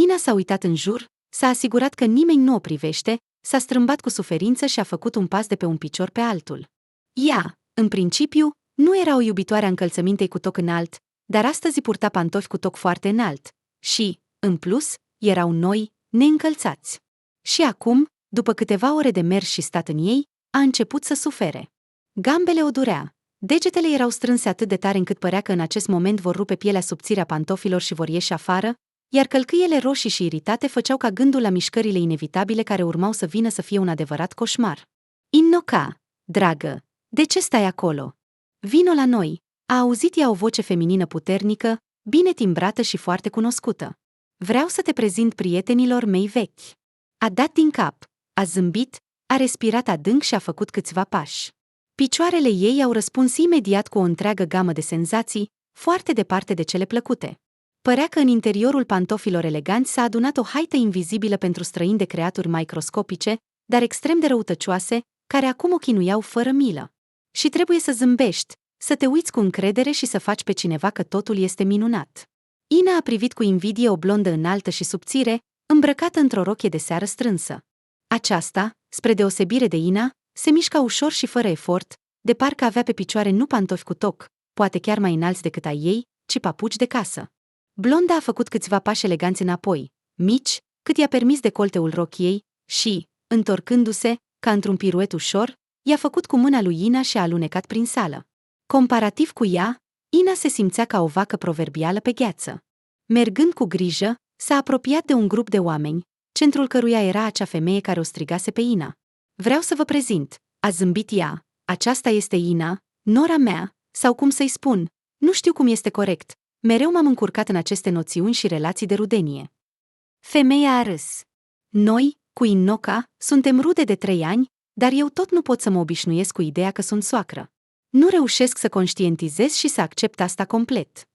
Ina s-a uitat în jur, s-a asigurat că nimeni nu o privește, s-a strâmbat cu suferință și a făcut un pas de pe un picior pe altul. Ea, în principiu, nu era o iubitoare a încălțămintei cu toc înalt, dar astăzi purta pantofi cu toc foarte înalt și, în plus, erau noi, neîncălțați. Și acum, după câteva ore de mers și stat în ei, a început să sufere. Gambele o durea. Degetele erau strânse atât de tare încât părea că în acest moment vor rupe pielea subțire a pantofilor și vor ieși afară, iar călcâiele roșii și iritate făceau ca gândul la mișcările inevitabile care urmau să vină să fie un adevărat coșmar. Innoca, dragă, de ce stai acolo? Vino la noi, a auzit ea o voce feminină puternică, bine timbrată și foarte cunoscută. Vreau să te prezint prietenilor mei vechi. A dat din cap, a zâmbit, a respirat adânc și a făcut câțiva pași. Picioarele ei au răspuns imediat cu o întreagă gamă de senzații, foarte departe de cele plăcute. Părea că în interiorul pantofilor eleganți s-a adunat o haită invizibilă pentru străini de creaturi microscopice, dar extrem de răutăcioase, care acum o chinuiau fără milă. Și trebuie să zâmbești, să te uiți cu încredere și să faci pe cineva că totul este minunat. Ina a privit cu invidie o blondă înaltă și subțire, îmbrăcată într-o rochie de seară strânsă. Aceasta, spre deosebire de Ina, se mișca ușor și fără efort, de parcă avea pe picioare nu pantofi cu toc, poate chiar mai înalți decât ai ei, ci papuci de casă. Blonda a făcut câțiva pași eleganți înapoi, mici, cât i-a permis decolteul rochiei, și, întorcându-se, ca într-un piruet ușor, i-a făcut cu mâna lui Ina și a alunecat prin sală. Comparativ cu ea, Ina se simțea ca o vacă proverbială pe gheață. Mergând cu grijă, s-a apropiat de un grup de oameni, centrul căruia era acea femeie care o strigase pe Ina. Vreau să vă prezint, a zâmbit ea, aceasta este Ina, nora mea, sau cum să-i spun, nu știu cum este corect, mereu m-am încurcat în aceste noțiuni și relații de rudenie. Femeia a râs. Noi, cu Innoca, suntem rude de 3 ani, dar eu tot nu pot să mă obișnuiesc cu ideea că sunt soacră. Nu reușesc să conștientizez și să accept asta complet.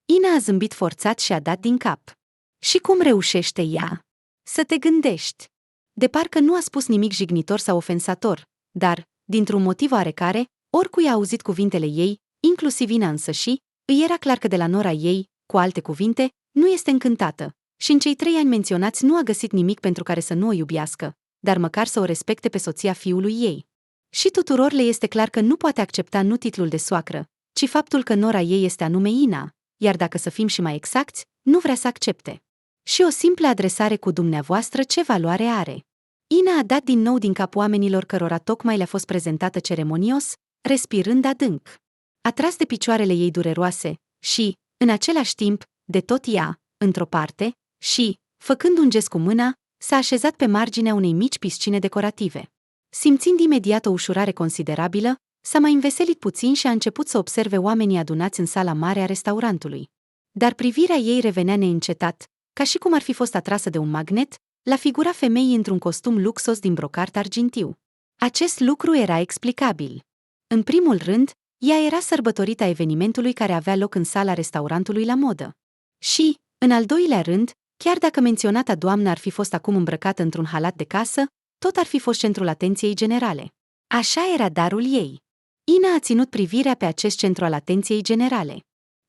Ina a zâmbit forțat și a dat din cap. Și cum reușește ea? Să te gândești. De parcă nu a spus nimic jignitor sau ofensator, dar, dintr-un motiv oarecare, oricui a auzit cuvintele ei, inclusiv Ina însăși, îi era clar că de la nora ei, cu alte cuvinte, nu este încântată, și în cei 3 ani menționați nu a găsit nimic pentru care să nu o iubească, dar măcar să o respecte pe soția fiului ei. Și tuturor le este clar că nu poate accepta nu titlul de soacră, ci faptul că nora ei este anume Ina, iar dacă să fim și mai exacti, nu vrea să accepte. Și o simplă adresare cu dumneavoastră ce valoare are? Ina a dat din nou din cap oamenilor cărora tocmai le-a fost prezentată ceremonios, respirând adânc. A tras de picioarele ei dureroase și, în același timp, de tot ea, într-o parte, și, făcând un gest cu mâna, s-a așezat pe marginea unei mici piscine decorative. Simțind imediat o ușurare considerabilă, s-a mai înveselit puțin și a început să observe oamenii adunați în sala mare a restaurantului. Dar privirea ei revenea neîncetat, ca și cum ar fi fost atrasă de un magnet, la figura femeii într-un costum luxos din brocart argintiu. Acest lucru era explicabil. În primul rând, ea era sărbătorită a evenimentului care avea loc în sala restaurantului la modă. Și, în al doilea rând, chiar dacă menționata doamnă ar fi fost acum îmbrăcată într-un halat de casă, tot ar fi fost centrul atenției generale. Așa era darul ei. Ina a ținut privirea pe acest centru al atenției generale.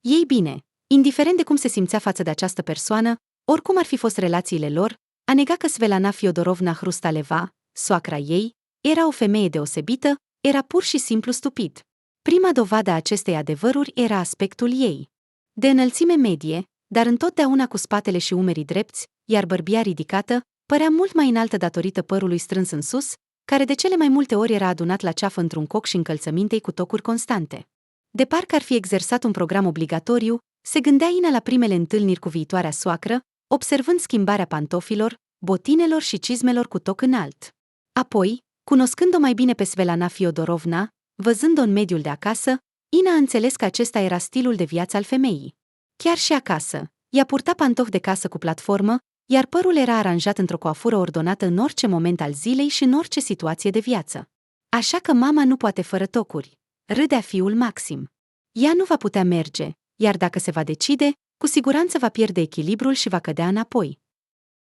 Ei bine, indiferent de cum se simțea față de această persoană, oricum ar fi fost relațiile lor, a negat că Svelana Fiodorovna Hrustaleva, soacra ei, era o femeie deosebită, era pur și simplu stupid. Prima dovadă a acestei adevăruri era aspectul ei. De înălțime medie, dar întotdeauna cu spatele și umerii drepți, iar bărbia ridicată, părea mult mai înaltă datorită părului strâns în sus, care de cele mai multe ori era adunat la ceafă într-un coc și încălțămintei cu tocuri constante. De parcă ar fi exersat un program obligatoriu, se gândea Ina la primele întâlniri cu viitoarea soacră, observând schimbarea pantofilor, botinelor și cizmelor cu toc înalt. Apoi, cunoscând-o mai bine pe Svelana Fiodorovna, văzând-o în mediul de acasă, Ina a înțeles că acesta era stilul de viață al femeii. Chiar și acasă, ea purta pantofi de casă cu platformă, iar părul era aranjat într-o coafură ordonată în orice moment al zilei și în orice situație de viață. Așa că mama nu poate fără tocuri, râdea fiul Maxim. Ea nu va putea merge, iar dacă se va decide, cu siguranță va pierde echilibrul și va cădea înapoi.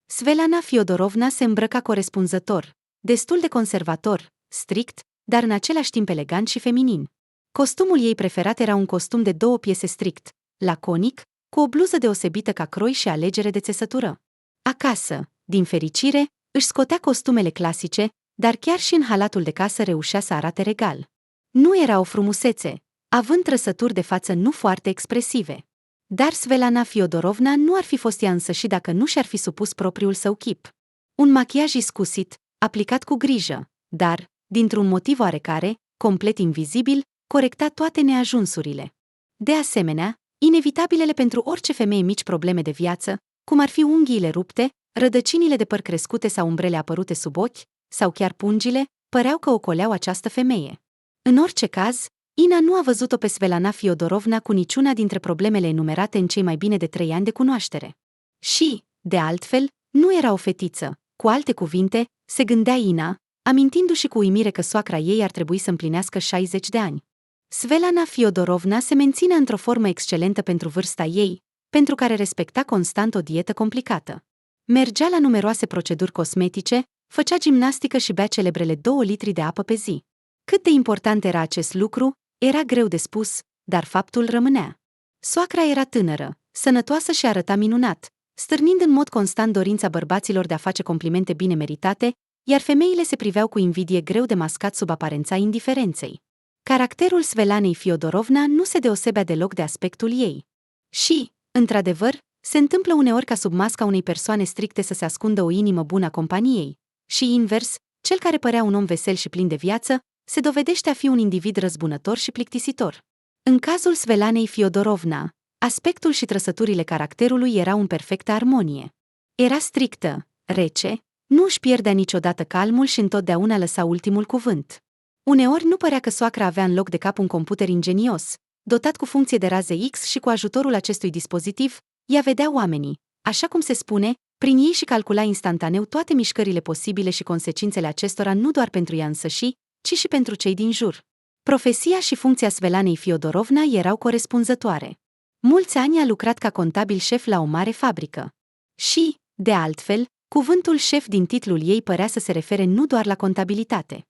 Svelana Fiodorovna se îmbrăca corespunzător, destul de conservator, strict, dar în același timp elegant și feminin. Costumul ei preferat era un costum de 2 piese strict, laconic, cu o bluză deosebită ca croi și alegere de țesătură. Acasă, din fericire, își scotea costumele clasice, dar chiar și în halatul de casă reușea să arate regal. Nu era o frumusețe, având trăsături de față nu foarte expresive. Dar Svetlana Fiodorovna nu ar fi fost ea însăși dacă nu și-ar fi supus propriul său chip. Un machiaj iscusit, aplicat cu grijă, dar, dintr-un motiv oarecare, complet invizibil, corecta toate neajunsurile. De asemenea, inevitabilele pentru orice femeie mici probleme de viață, cum ar fi unghiile rupte, rădăcinile de păr crescute sau umbrele apărute sub ochi, sau chiar pungile, păreau că ocoleau această femeie. În orice caz, Ina nu a văzut-o pe Svetlana Fiodorovna cu niciuna dintre problemele enumerate în cei mai bine de 3 ani de cunoaștere. Și, de altfel, nu era o fetiță, cu alte cuvinte, se gândea Ina, amintindu-și cu uimire că soacra ei ar trebui să împlinească 60 de ani. Svetlana Fiodorovna se menține într-o formă excelentă pentru vârsta ei, pentru care respecta constant o dietă complicată. Mergea la numeroase proceduri cosmetice, făcea gimnastică și bea celebrele 2 litri de apă pe zi. Cât de important era acest lucru, era greu de spus, dar faptul rămânea. Soacra era tânără, sănătoasă și arăta minunat, stârnind în mod constant dorința bărbaților de a face complimente bine meritate, iar femeile se priveau cu invidie greu de mascat sub aparența indiferenței. Caracterul Svetlanei Fiodorovna nu se deosebea deloc de aspectul ei. Și, într-adevăr, se întâmplă uneori ca sub masca unei persoane stricte să se ascundă o inimă bună a companiei, și invers, cel care părea un om vesel și plin de viață, se dovedește a fi un individ răzbunător și plictisitor. În cazul Svetlanei Fiodorovna, aspectul și trăsăturile caracterului erau în perfectă armonie. Era strictă, rece, nu își pierdea niciodată calmul și întotdeauna lăsa ultimul cuvânt. Uneori nu părea că soacra avea în loc de cap un computer ingenios, dotat cu funcție de raze X și cu ajutorul acestui dispozitiv, ea vedea oamenii, așa cum se spune, prin ei și calcula instantaneu toate mișcările posibile și consecințele acestora nu doar pentru ea însăși, ci și pentru cei din jur. Profesia și funcția Svetlanei Fiodorovna erau corespunzătoare. Mulți ani a lucrat ca contabil șef la o mare fabrică. Și, de altfel, cuvântul șef din titlul ei părea să se refere nu doar la contabilitate.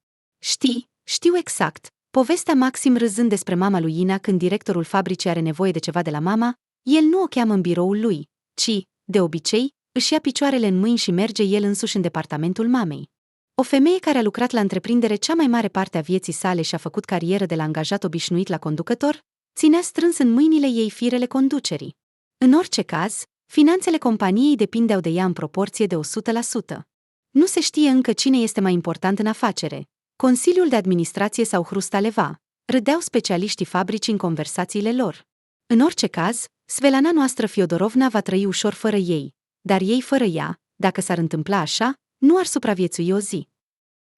Știu exact, povestea Maxim râzând despre mama lui Ina când directorul fabricii are nevoie de ceva de la mama, el nu o cheamă în biroul lui, ci, de obicei, își ia picioarele în mâini și merge el însuși în departamentul mamei. O femeie care a lucrat la întreprindere cea mai mare parte a vieții sale și a făcut carieră de la angajat obișnuit la conducător, ținea strâns în mâinile ei firele conducerii. În orice caz, finanțele companiei depindeau de ea în proporție de 100%. Nu se știe încă cine este mai important în afacere, Consiliul de Administrație sau Hrustaleva, râdeau specialiștii fabricii în conversațiile lor. În orice caz, Svetlana noastră Fiodorovna va trăi ușor fără ei, dar ei fără ea, dacă s-ar întâmpla așa, nu ar supraviețui o zi.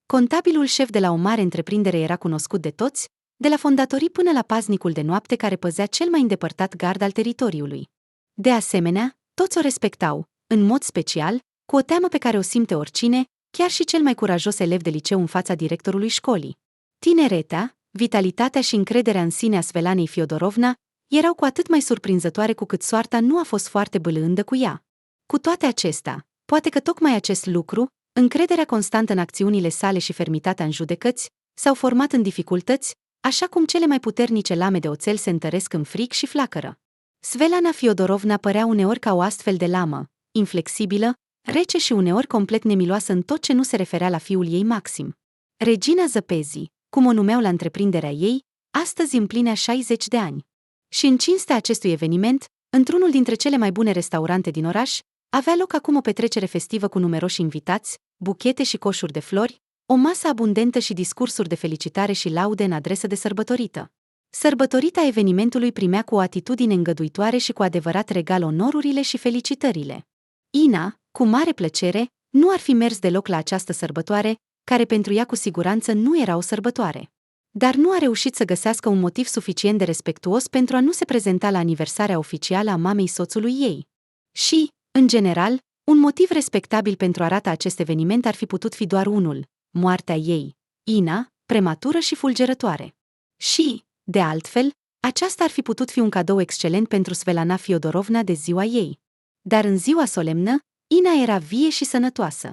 Contabilul șef de la o mare întreprindere era cunoscut de toți, de la fondatorii până la paznicul de noapte care păzea cel mai îndepărtat gard al teritoriului. De asemenea, toți o respectau, în mod special, cu o teamă pe care o simte oricine, chiar și cel mai curajos elev de liceu în fața directorului școlii. Tineretea, vitalitatea și încrederea în sine a Svetlanei Fiodorovna erau cu atât mai surprinzătoare cu cât soarta nu a fost foarte bâlândă cu ea. Cu toate acestea, poate că tocmai acest lucru, încrederea constantă în acțiunile sale și fermitatea în judecăți, s-au format în dificultăți, așa cum cele mai puternice lame de oțel se întăresc în fric și flacără. Svetlana Fiodorovna părea uneori ca o astfel de lamă, inflexibilă, rece și uneori complet nemiloasă în tot ce nu se referea la fiul ei Maxim. Regina Zăpezii, cum o numeau la întreprinderea ei, astăzi împlinea 60 de ani. Și în cinstea acestui eveniment, într-unul dintre cele mai bune restaurante din oraș, avea loc acum o petrecere festivă cu numeroși invitați, buchete și coșuri de flori, o masă abundentă și discursuri de felicitare și laude în adresă de sărbătorită. Sărbătorita evenimentului primea cu o atitudine îngăduitoare și cu adevărat regal onorurile și felicitările. Ina, cu mare plăcere, nu ar fi mers deloc la această sărbătoare, care pentru ea cu siguranță nu era o sărbătoare. Dar nu a reușit să găsească un motiv suficient de respectuos pentru a nu se prezenta la aniversarea oficială a mamei soțului ei. Și, în general, un motiv respectabil pentru a rata acest eveniment ar fi putut fi doar unul: moartea ei, Ina, prematură și fulgerătoare. Și, de altfel, aceasta ar fi putut fi un cadou excelent pentru Svetlana Fiodorovna de ziua ei. Dar în ziua solemnă, Ina era vie și sănătoasă.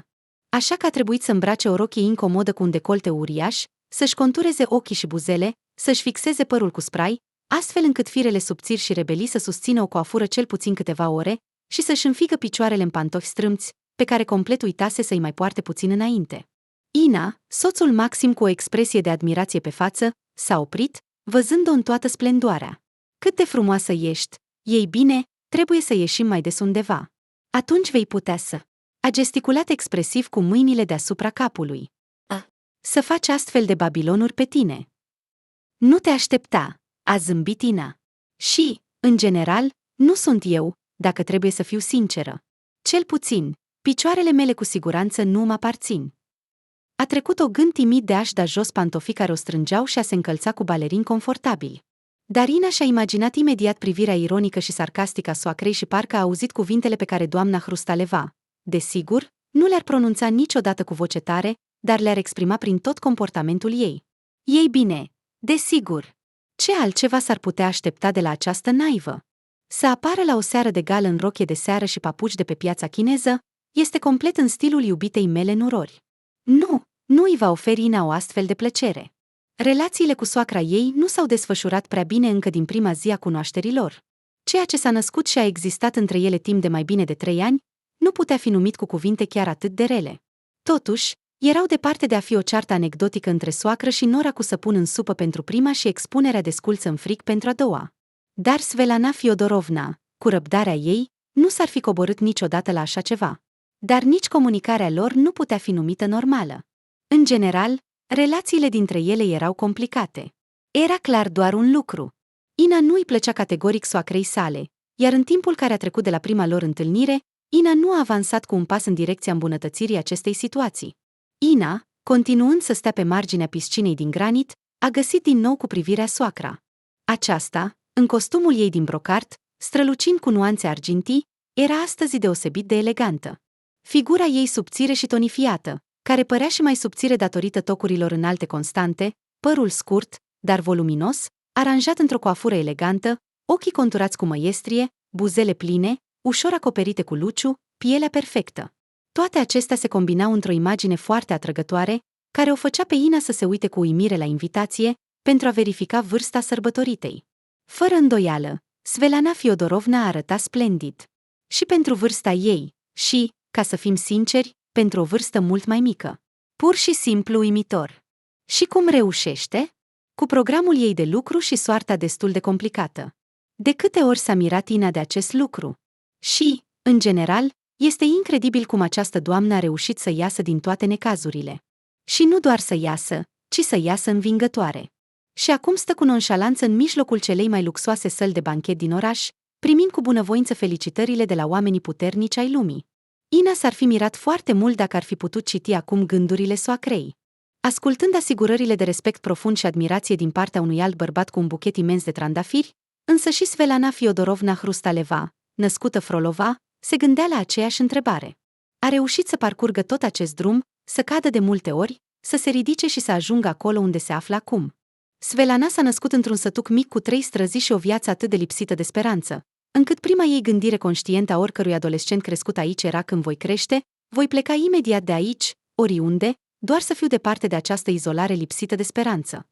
Așa că a trebuit să îmbrace o rochie incomodă cu un decolte uriaș, să-și contureze ochii și buzele, să-și fixeze părul cu spray, astfel încât firele subțiri și rebelii să susțină o coafură cel puțin câteva ore și să-și înfigă picioarele în pantofi strâmți, pe care complet uitase să-i mai poarte puțin înainte. Ina, soțul Maxim cu o expresie de admirație pe față, s-a oprit, văzând-o în toată splendoarea. Cât de frumoasă ești! Ei bine, trebuie să ieșim mai des undeva. Atunci vei putea să... A gesticulat expresiv cu mâinile deasupra capului. Să faci astfel de babilonuri pe tine. Nu te aștepta, a zâmbit Ina. Și, în general, nu sunt eu, dacă trebuie să fiu sinceră. Cel puțin, picioarele mele cu siguranță nu mă aparțin. A trecut o gând timid de a-și da jos pantofii care o strângeau și a se încălța cu balerini confortabili. Dar Ina și-a imaginat imediat privirea ironică și sarcastică a soacrei și parcă a auzit cuvintele pe care doamna Hrustaleva, desigur, nu le-ar pronunța niciodată cu voce tare, dar le-ar exprima prin tot comportamentul ei. Ei bine, desigur. Ce altceva s-ar putea aștepta de la această naivă? Să apară la o seară de gală în rochie de seară și papuci de pe piața chineză, este complet în stilul iubitei mele nurori. Nu îi va oferi Ina o astfel de plăcere. Relațiile cu soacra ei nu s-au desfășurat prea bine încă din prima zi a cunoașterilor. Ceea ce s-a născut și a existat între ele timp de mai bine de 3 ani, nu putea fi numit cu cuvinte chiar atât de rele. Totuși, erau departe de a fi o ceartă anecdotică între soacră și nora cu săpun în supă pentru prima și expunerea de sculță în fric pentru a doua. Dar Svelana Fiodorovna, cu răbdarea ei, nu s-ar fi coborât niciodată la așa ceva. Dar nici comunicarea lor nu putea fi numită normală. În general, relațiile dintre ele erau complicate. Era clar doar un lucru. Ina nu îi plăcea categoric soacrei sale, iar în timpul care a trecut de la prima lor întâlnire, Ina nu a avansat cu un pas în direcția îmbunătățirii acestei situații. Ina, continuând să stea pe marginea piscinei din granit, a găsit din nou cu privirea soacra. Aceasta, în costumul ei din brocart, strălucind cu nuanțe argintii, era astăzi deosebit de elegantă. Figura ei subțire și tonifiată, care părea și mai subțire datorită tocurilor înalte constante, părul scurt, dar voluminos, aranjat într-o coafură elegantă, ochii conturați cu măiestrie, buzele pline, ușor acoperite cu luciu, pielea perfectă. Toate acestea se combinau într-o imagine foarte atrăgătoare, care o făcea pe Ina să se uite cu uimire la invitație, pentru a verifica vârsta sărbătoritei. Fără îndoială, Svelana Fiodorovna arăta splendid. Și pentru vârsta ei, și, ca să fim sinceri, pentru o vârstă mult mai mică. Pur și simplu uimitor. Și cum reușește? Cu programul ei de lucru și soarta destul de complicată. De câte ori s-a mirat Ina de acest lucru? Și, în general, este incredibil cum această doamnă a reușit să iasă din toate necazurile. Și nu doar să iasă, ci să iasă învingătoare. Și acum stă cu nonșalanță în mijlocul celei mai luxoase săli de banchet din oraș, primind cu bunăvoință felicitările de la oamenii puternici ai lumii. Ina s-ar fi mirat foarte mult dacă ar fi putut citi acum gândurile soacrei. Ascultând asigurările de respect profund și admirație din partea unui alt bărbat cu un buchet imens de trandafiri, însă și Svelana Fiodorovna Hrustaleva, născută Frolova, se gândea la aceeași întrebare. A reușit să parcurgă tot acest drum, să cadă de multe ori, să se ridice și să ajungă acolo unde se află acum. Svelana s-a născut într-un sătuc mic cu 3 străzi și o viață atât de lipsită de speranță, încât prima ei gândire conștientă a oricărui adolescent crescut aici era: când voi crește, voi pleca imediat de aici, oriunde, doar să fiu departe de această izolare lipsită de speranță.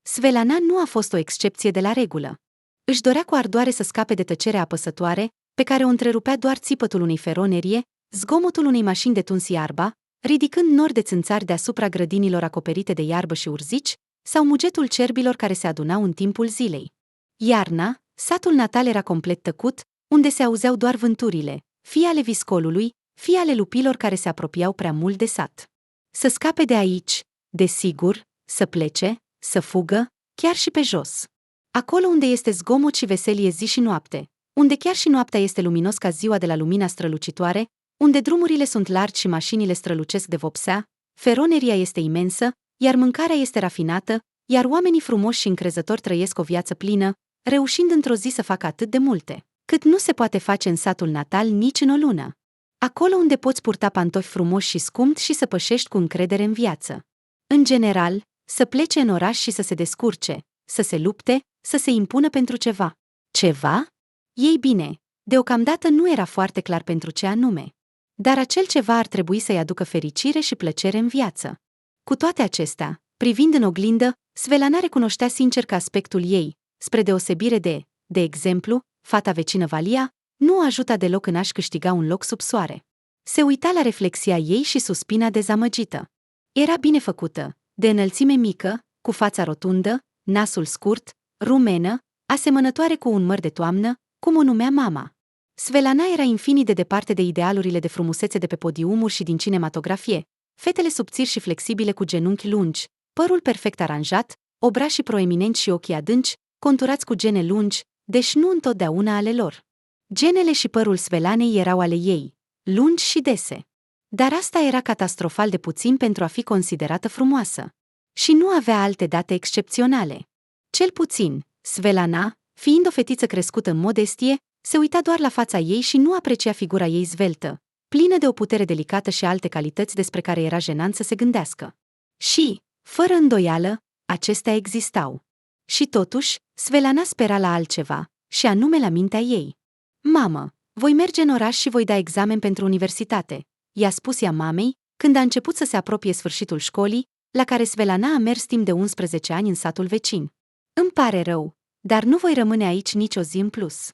Svelana nu a fost o excepție de la regulă. Își dorea cu ardoare să scape de tăcerea apăsătoare, pe care o întrerupea doar țipătul unei feronerie, zgomotul unei mașini de tuns iarba, ridicând nori de țânțari deasupra grădinilor acoperite de iarbă și urzici, sau mugetul cerbilor care se adunau în timpul zilei. Iarna, satul natal era complet tăcut, unde se auzeau doar vânturile, fie ale viscolului, fie ale lupilor care se apropiau prea mult de sat. Să scape de aici, desigur, să plece, să fugă, chiar și pe jos. Acolo unde este zgomot și veselie zi și noapte, unde chiar și noaptea este luminos ca ziua de la lumina strălucitoare, unde drumurile sunt largi și mașinile strălucesc de vopsea, feroneria este imensă, iar mâncarea este rafinată, iar oamenii frumoși și încrezători trăiesc o viață plină, reușind într-o zi să facă atât de multe, cât nu se poate face în satul natal nici în o lună. Acolo unde poți purta pantofi frumoși și scumpi și să pășești cu încredere în viață. În general, să plece în oraș și să se descurce, să se lupte, să se impună pentru ceva. Ceva? Ei bine, deocamdată nu era foarte clar pentru ce anume. Dar acel ceva ar trebui să-i aducă fericire și plăcere în viață. Cu toate acestea, privind în oglindă, Svelana recunoștea sincer că aspectul ei, spre deosebire de exemplu, fata vecină Valia, nu o ajuta deloc în a-și câștiga un loc sub soare. Se uita la reflexia ei și suspina dezamăgită. Era bine făcută, de înălțime mică, cu fața rotundă, nasul scurt, rumenă, asemănătoare cu un măr de toamnă, cum o numea mama. Svetlana era infinit de departe de idealurile de frumusețe de pe podiumuri și din cinematografie, fetele subțiri și flexibile cu genunchi lungi, părul perfect aranjat, obrașii proeminenți și ochii adânci, conturați cu gene lungi, deși nu întotdeauna ale lor. Genele și părul Svetlanei erau ale ei, lungi și dese. Dar asta era catastrofal de puțin pentru a fi considerată frumoasă. Și nu avea alte date excepționale. Cel puțin, Svetlana, fiind o fetiță crescută în modestie, se uita doar la fața ei și nu aprecia figura ei zveltă, plină de o putere delicată și alte calități despre care era jenant să se gândească. Și, fără îndoială, acestea existau. Și totuși, Svetlana spera la altceva, și anume la mintea ei. Mamă, voi merge în oraș și voi da examen pentru universitate, i-a spus ea mamei, când a început să se apropie sfârșitul școlii, la care Svetlana a mers timp de 11 ani în satul vecin. Îmi pare rău, dar nu voi rămâne aici nici o zi în plus.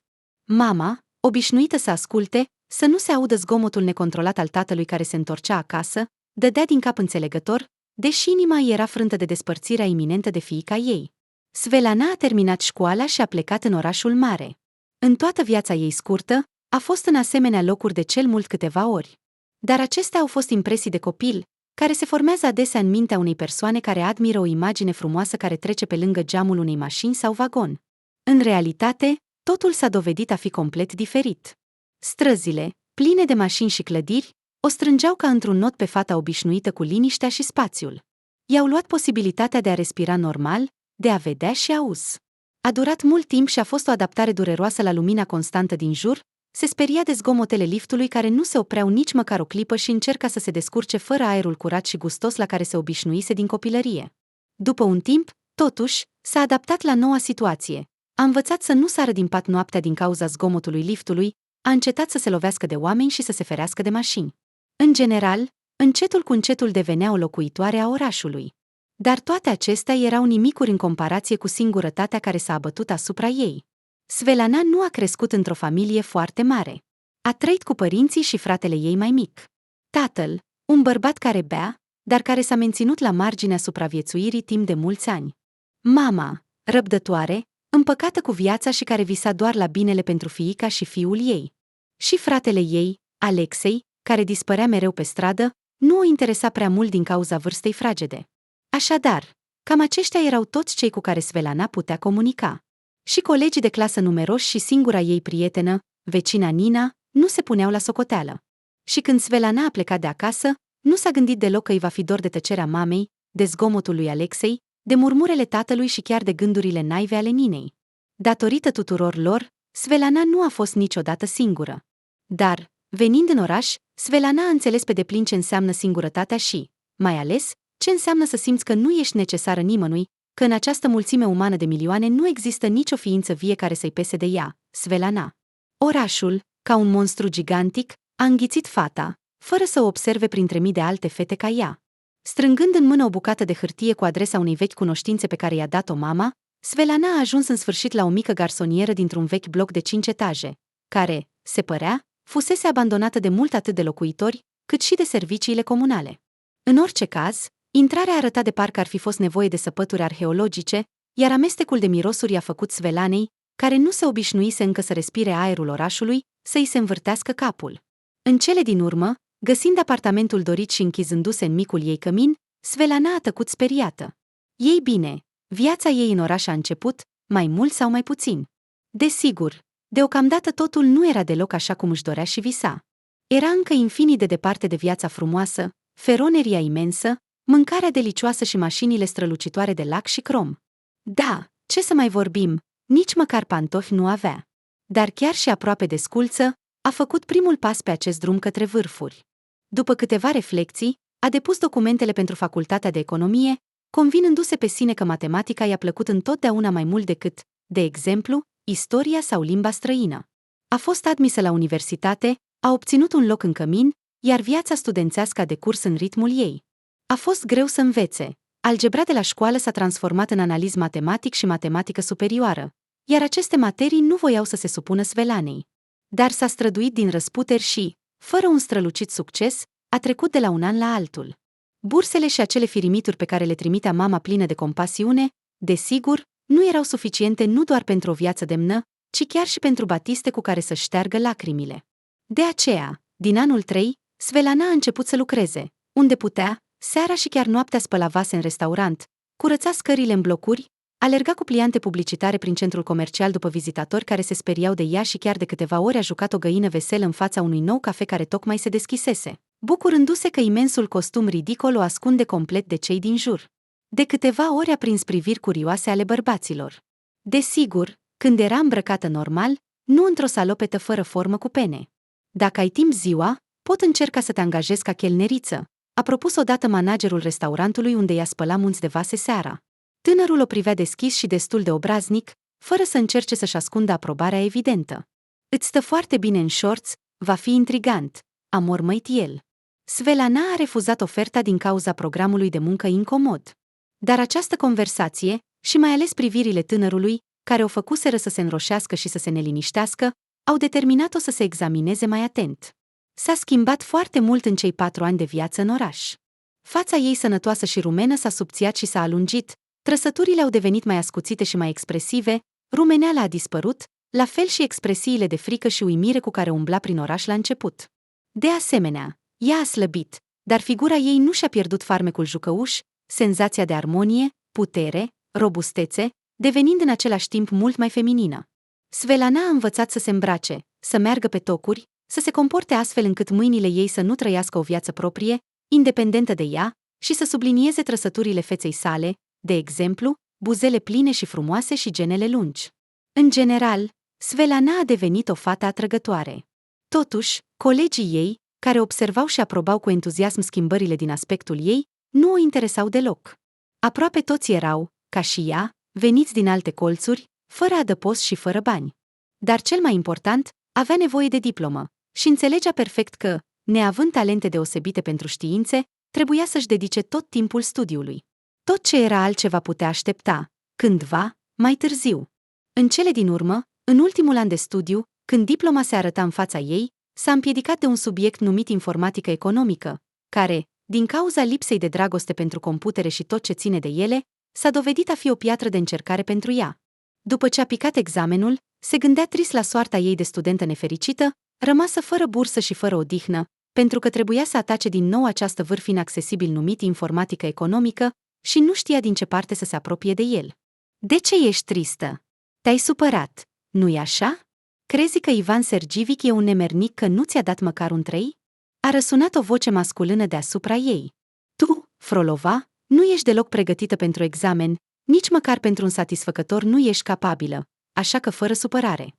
Mama, obișnuită să asculte, să nu se audă zgomotul necontrolat al tatălui care se întorcea acasă, dădea din cap înțelegător, deși inima ei era frântă de despărțirea iminentă de fiica ei. Svetlana a terminat școala și a plecat în orașul mare. În toată viața ei scurtă, a fost în asemenea locuri de cel mult câteva ori. Dar acestea au fost impresii de copil, care se formează adesea în mintea unei persoane care admiră o imagine frumoasă care trece pe lângă geamul unei mașini sau vagon. În realitate, totul s-a dovedit a fi complet diferit. Străzile, pline de mașini și clădiri, o strângeau ca într-un not pe fata obișnuită cu liniștea și spațiul. I-au luat posibilitatea de a respira normal, de a vedea și auzi. A durat mult timp și a fost o adaptare dureroasă la lumina constantă din jur, se speria de zgomotele liftului care nu se opreau nici măcar o clipă și încerca să se descurce fără aerul curat și gustos la care se obișnuise din copilărie. După un timp, totuși, s-a adaptat la noua situație. A învățat să nu sară din pat noaptea din cauza zgomotului liftului, a încetat să se lovească de oameni și să se ferească de mașini. În general, încetul cu încetul devenea o locuitoare a orașului. Dar toate acestea erau nimicuri în comparație cu singurătatea care s-a abătut asupra ei. Svetlana nu a crescut într-o familie foarte mare. A trăit cu părinții și fratele ei mai mic. Tatăl, un bărbat care bea, dar care s-a menținut la marginea supraviețuirii timp de mulți ani. Mama, răbdătoare, împăcată cu viața și care visa doar la binele pentru fiica și fiul ei. Și fratele ei, Alexei, care dispărea mereu pe stradă, nu o interesa prea mult din cauza vârstei fragede. Așadar, cam aceștia erau toți cei cu care Svetlana putea comunica. Și colegii de clasă numeroși și singura ei prietenă, vecina Nina, nu se puneau la socoteală. Și când Svetlana a plecat de acasă, nu s-a gândit deloc că îi va fi dor de tăcerea mamei, de zgomotul lui Alexei, de murmurele tatălui și chiar de gândurile naive ale Ninei. Datorită tuturor lor, Svetlana nu a fost niciodată singură. Dar, venind în oraș, Svetlana a înțeles pe deplin ce înseamnă singurătatea și, mai ales, ce înseamnă să simți că nu ești necesară nimănui, că în această mulțime umană de milioane nu există nicio ființă vie care să-i pese de ea, Svetlana. Orașul, ca un monstru gigantic, a înghițit fata, fără să o observe printre mii de alte fete ca ea. Strângând în mână o bucată de hârtie cu adresa unei vechi cunoștințe pe care i-a dat-o mama, Svetlana a ajuns în sfârșit la o mică garsonieră dintr-un vechi bloc de 5 etaje, care, se părea, fusese abandonată de mult atât de locuitori, cât și de serviciile comunale. În orice caz, intrarea arăta de parcă ar fi fost nevoie de săpături arheologice, iar amestecul de mirosuri a făcut Svetlanei, care nu se obișnuise încă să respire aerul orașului, să-i se învârtească capul. În cele din urmă, găsind apartamentul dorit și închizându-se în micul ei cămin, Svetlana a tăcut speriată. Ei bine, viața ei în oraș a început, mai mult sau mai puțin. Desigur, deocamdată totul nu era deloc așa cum își dorea și visa. Era încă infinit de departe de viața frumoasă, feroneria imensă, mâncarea delicioasă și mașinile strălucitoare de lac și crom. Da, ce să mai vorbim, nici măcar pantofi nu avea. Dar chiar și aproape de sculță, a făcut primul pas pe acest drum către vârfuri. După câteva reflecții, a depus documentele pentru facultatea de economie, convinându-se pe sine că matematica i-a plăcut întotdeauna mai mult decât, de exemplu, istoria sau limba străină. A fost admisă la universitate, a obținut un loc în cămin, iar viața studențească a decurs în ritmul ei. A fost greu să învețe. Algebra de la școală s-a transformat în analiz matematic și matematică superioară, iar aceste materii nu voiau să se supună Svetlanei. Dar s-a străduit din răsputeri și, fără un strălucit succes, a trecut de la un an la altul. Bursele și acele firimituri pe care le trimitea mama plină de compasiune, desigur, nu erau suficiente nu doar pentru o viață demnă, ci chiar și pentru Batiste cu care să șteargă lacrimile. De aceea, din anul 3, Svetlana a început să lucreze, unde putea, seara și chiar noaptea spăla vase în restaurant, curăța scările în blocuri, alerga cu pliante publicitare prin centrul comercial după vizitatori care se speriau de ea și chiar de câteva ori a jucat o găină veselă în fața unui nou cafe care tocmai se deschisese, bucurându-se că imensul costum ridicol o ascunde complet de cei din jur. De câteva ori a prins priviri curioase ale bărbaților. Desigur, când era îmbrăcată normal, nu într-o salopetă fără formă cu pene. Dacă ai timp ziua, pot încerca să te angajezi ca chelneriță, a propus odată managerul restaurantului unde i-a spălat munți de vase seara. Tânărul o privea deschis și destul de obraznic, fără să încerce să-și ascundă aprobarea evidentă. Îți stă foarte bine în șorț, va fi intrigant, a mormăit el. Svetlana a refuzat oferta din cauza programului de muncă incomod. Dar această conversație, și mai ales privirile tânărului, care o făcuseră să se înroșească și să se neliniștească, au determinat-o să se examineze mai atent. S-a schimbat foarte mult în cei 4 ani de viață în oraș. Fața ei sănătoasă și rumenă s-a subțiat și s-a alungit, trăsăturile au devenit mai ascuțite și mai expresive, rumeneala a dispărut, la fel și expresiile de frică și uimire cu care umbla prin oraș la început. De asemenea, ea a slăbit, dar figura ei nu și-a pierdut farmecul jucăuș, senzația de armonie, putere, robustețe, devenind în același timp mult mai feminină. Svetlana a învățat să se îmbrace, să meargă pe tocuri, să se comporte astfel încât mâinile ei să nu trăiască o viață proprie, independentă de ea, și să sublinieze trăsăturile feței sale, de exemplu, buzele pline și frumoase și genele lungi. În general, Svetlana a devenit o fată atrăgătoare. Totuși, colegii ei, care observau și aprobau cu entuziasm schimbările din aspectul ei, nu o interesau deloc. Aproape toți erau, ca și ea, veniți din alte colțuri, fără adăpost și fără bani. Dar cel mai important, avea nevoie de diplomă și înțelegea perfect că, neavând talente deosebite pentru științe, trebuia să-și dedice tot timpul studiului. Tot ce era altceva putea aștepta, cândva, mai târziu. În cele din urmă, în ultimul an de studiu, când diploma se arăta în fața ei, s-a împiedicat de un subiect numit informatică economică, care, din cauza lipsei de dragoste pentru computere și tot ce ține de ele, s-a dovedit a fi o piatră de încercare pentru ea. După ce a picat examenul, se gândea trist la soarta ei de studentă nefericită, rămasă fără bursă și fără odihnă, pentru că trebuia să atace din nou această vârf inaccesibil numit informatică economică și nu știa din ce parte să se apropie de el. De ce ești tristă? Te-ai supărat, nu-i așa? Crezi că Ivan Sergivic e un nemernic că nu ți-a dat măcar un 3? A răsunat o voce masculină deasupra ei. Tu, Frolova, nu ești deloc pregătită pentru examen, nici măcar pentru un satisfăcător nu ești capabilă, așa că fără supărare.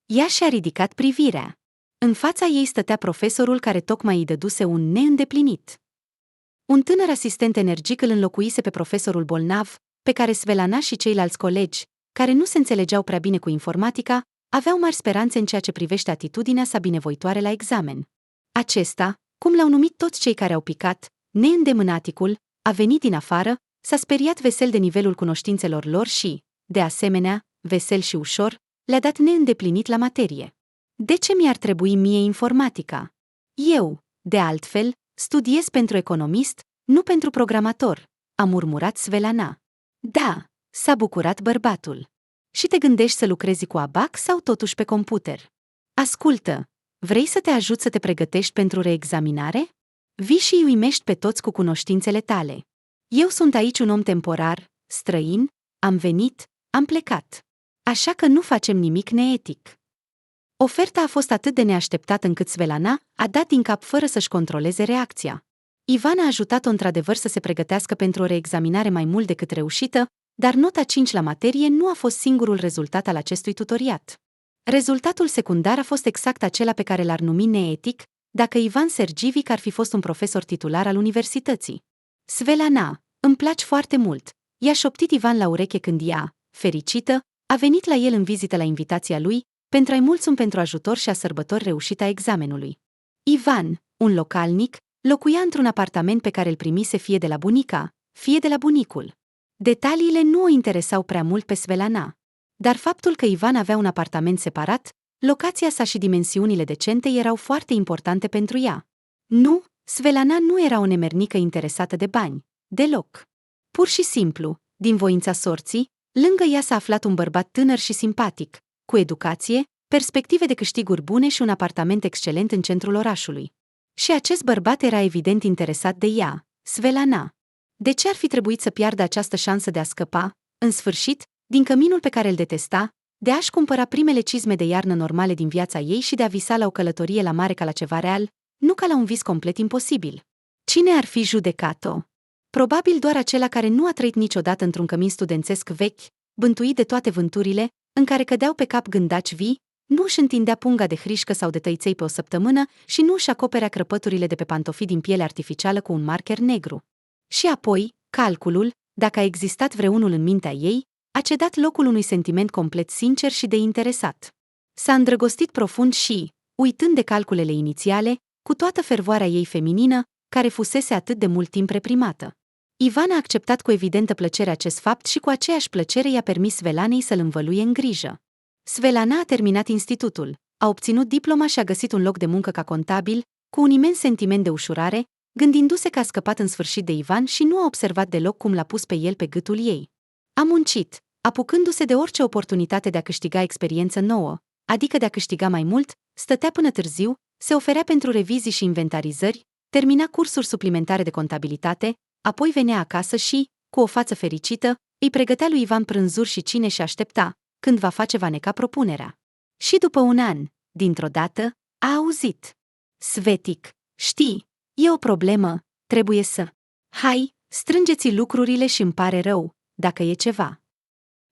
Ea și-a ridicat privirea. În fața ei stătea profesorul care tocmai îi dăduse un neîndeplinit. Un tânăr asistent energic îl înlocuise pe profesorul bolnav, pe care Svetlana și ceilalți colegi, care nu se înțelegeau prea bine cu informatica, aveau mari speranțe în ceea ce privește atitudinea sa binevoitoare la examen. Acesta, cum l-au numit toți cei care au picat, neîndemânaticul, a venit din afară, s-a speriat vesel de nivelul cunoștințelor lor și, de asemenea, vesel și ușor, le-a dat neîndeplinit la materie. De ce mi-ar trebui mie informatica? Eu, de altfel, studiez pentru economist, nu pentru programator, a murmurat Svetlana. Da, s-a bucurat bărbatul. Și te gândești să lucrezi cu ABAC sau totuși pe computer? Ascultă, vrei să te ajut să te pregătești pentru reexaminare? Vii și îi uimești pe toți cu cunoștințele tale. Eu sunt aici un om temporar, străin, am venit, am plecat. Așa că nu facem nimic neetic. Oferta a fost atât de neașteptată încât Svetlana a dat din cap fără să-și controleze reacția. Ivan a ajutat-o într-adevăr să se pregătească pentru o reexaminare mai mult decât reușită, dar nota 5 la materie nu a fost singurul rezultat al acestui tutoriat. Rezultatul secundar a fost exact acela pe care l-ar numi neetic, dacă Ivan Sergivic ar fi fost un profesor titular al universității. Svetlana, îmi place foarte mult, i-a șoptit Ivan la ureche când ea, fericită, a venit la el în vizită la invitația lui, pentru a-i mulțumi pentru ajutor și a sărbători reușită a examenului. Ivan, un localnic, locuia într-un apartament pe care îl primise fie de la bunica, fie de la bunicul. Detaliile nu o interesau prea mult pe Svetlana, dar faptul că Ivan avea un apartament separat locația sa și dimensiunile decente erau foarte importante pentru ea. Nu, Svetlana nu era o nemernică interesată de bani. Deloc. Pur și simplu, din voința sorții, lângă ea s-a aflat un bărbat tânăr și simpatic, cu educație, perspective de câștiguri bune și un apartament excelent în centrul orașului. Și acest bărbat era evident interesat de ea, Svetlana. De ce ar fi trebuit să piardă această șansă de a scăpa, în sfârșit, din căminul pe care îl detesta, de a-și cumpăra primele cizme de iarnă normale din viața ei și de a visa la o călătorie la mare ca la ceva real, nu ca la un vis complet imposibil? Cine ar fi judecat-o? Probabil doar acela care nu a trăit niciodată într-un cămin studențesc vechi, bântuit de toate vânturile, în care cădeau pe cap gândaci vii, nu își întindea punga de hrișcă sau de tăiței pe o săptămână și nu își acoperea crăpăturile de pe pantofii din piele artificială cu un marker negru. Și apoi, calculul, dacă a existat vreunul în mintea ei, a cedat locul unui sentiment complet sincer și de interesat. S-a îndrăgostit profund și, uitând de calculele inițiale, cu toată fervoarea ei feminină, care fusese atât de mult timp reprimată. Ivan a acceptat cu evidentă plăcere acest fapt și cu aceeași plăcere i-a permis Svetlanei să-l învăluie în grijă. Svetlana a terminat institutul, a obținut diploma și a găsit un loc de muncă ca contabil, cu un imens sentiment de ușurare, gândindu-se că a scăpat în sfârșit de Ivan și nu a observat deloc cum l-a pus pe el pe gâtul ei. A muncit, apucându-se de orice oportunitate de a câștiga experiență nouă, adică de a câștiga mai mult, stătea până târziu, se oferea pentru revizii și inventarizări, termina cursuri suplimentare de contabilitate, apoi venea acasă și, cu o față fericită, îi pregătea lui Ivan prânzuri și cine și aștepta, când va face Vaneca propunerea. Și după un an, dintr-o dată, a auzit. Svetic, știi, e o problemă, trebuie să... Hai, strângeți lucrurile și îmi pare rău, dacă e ceva.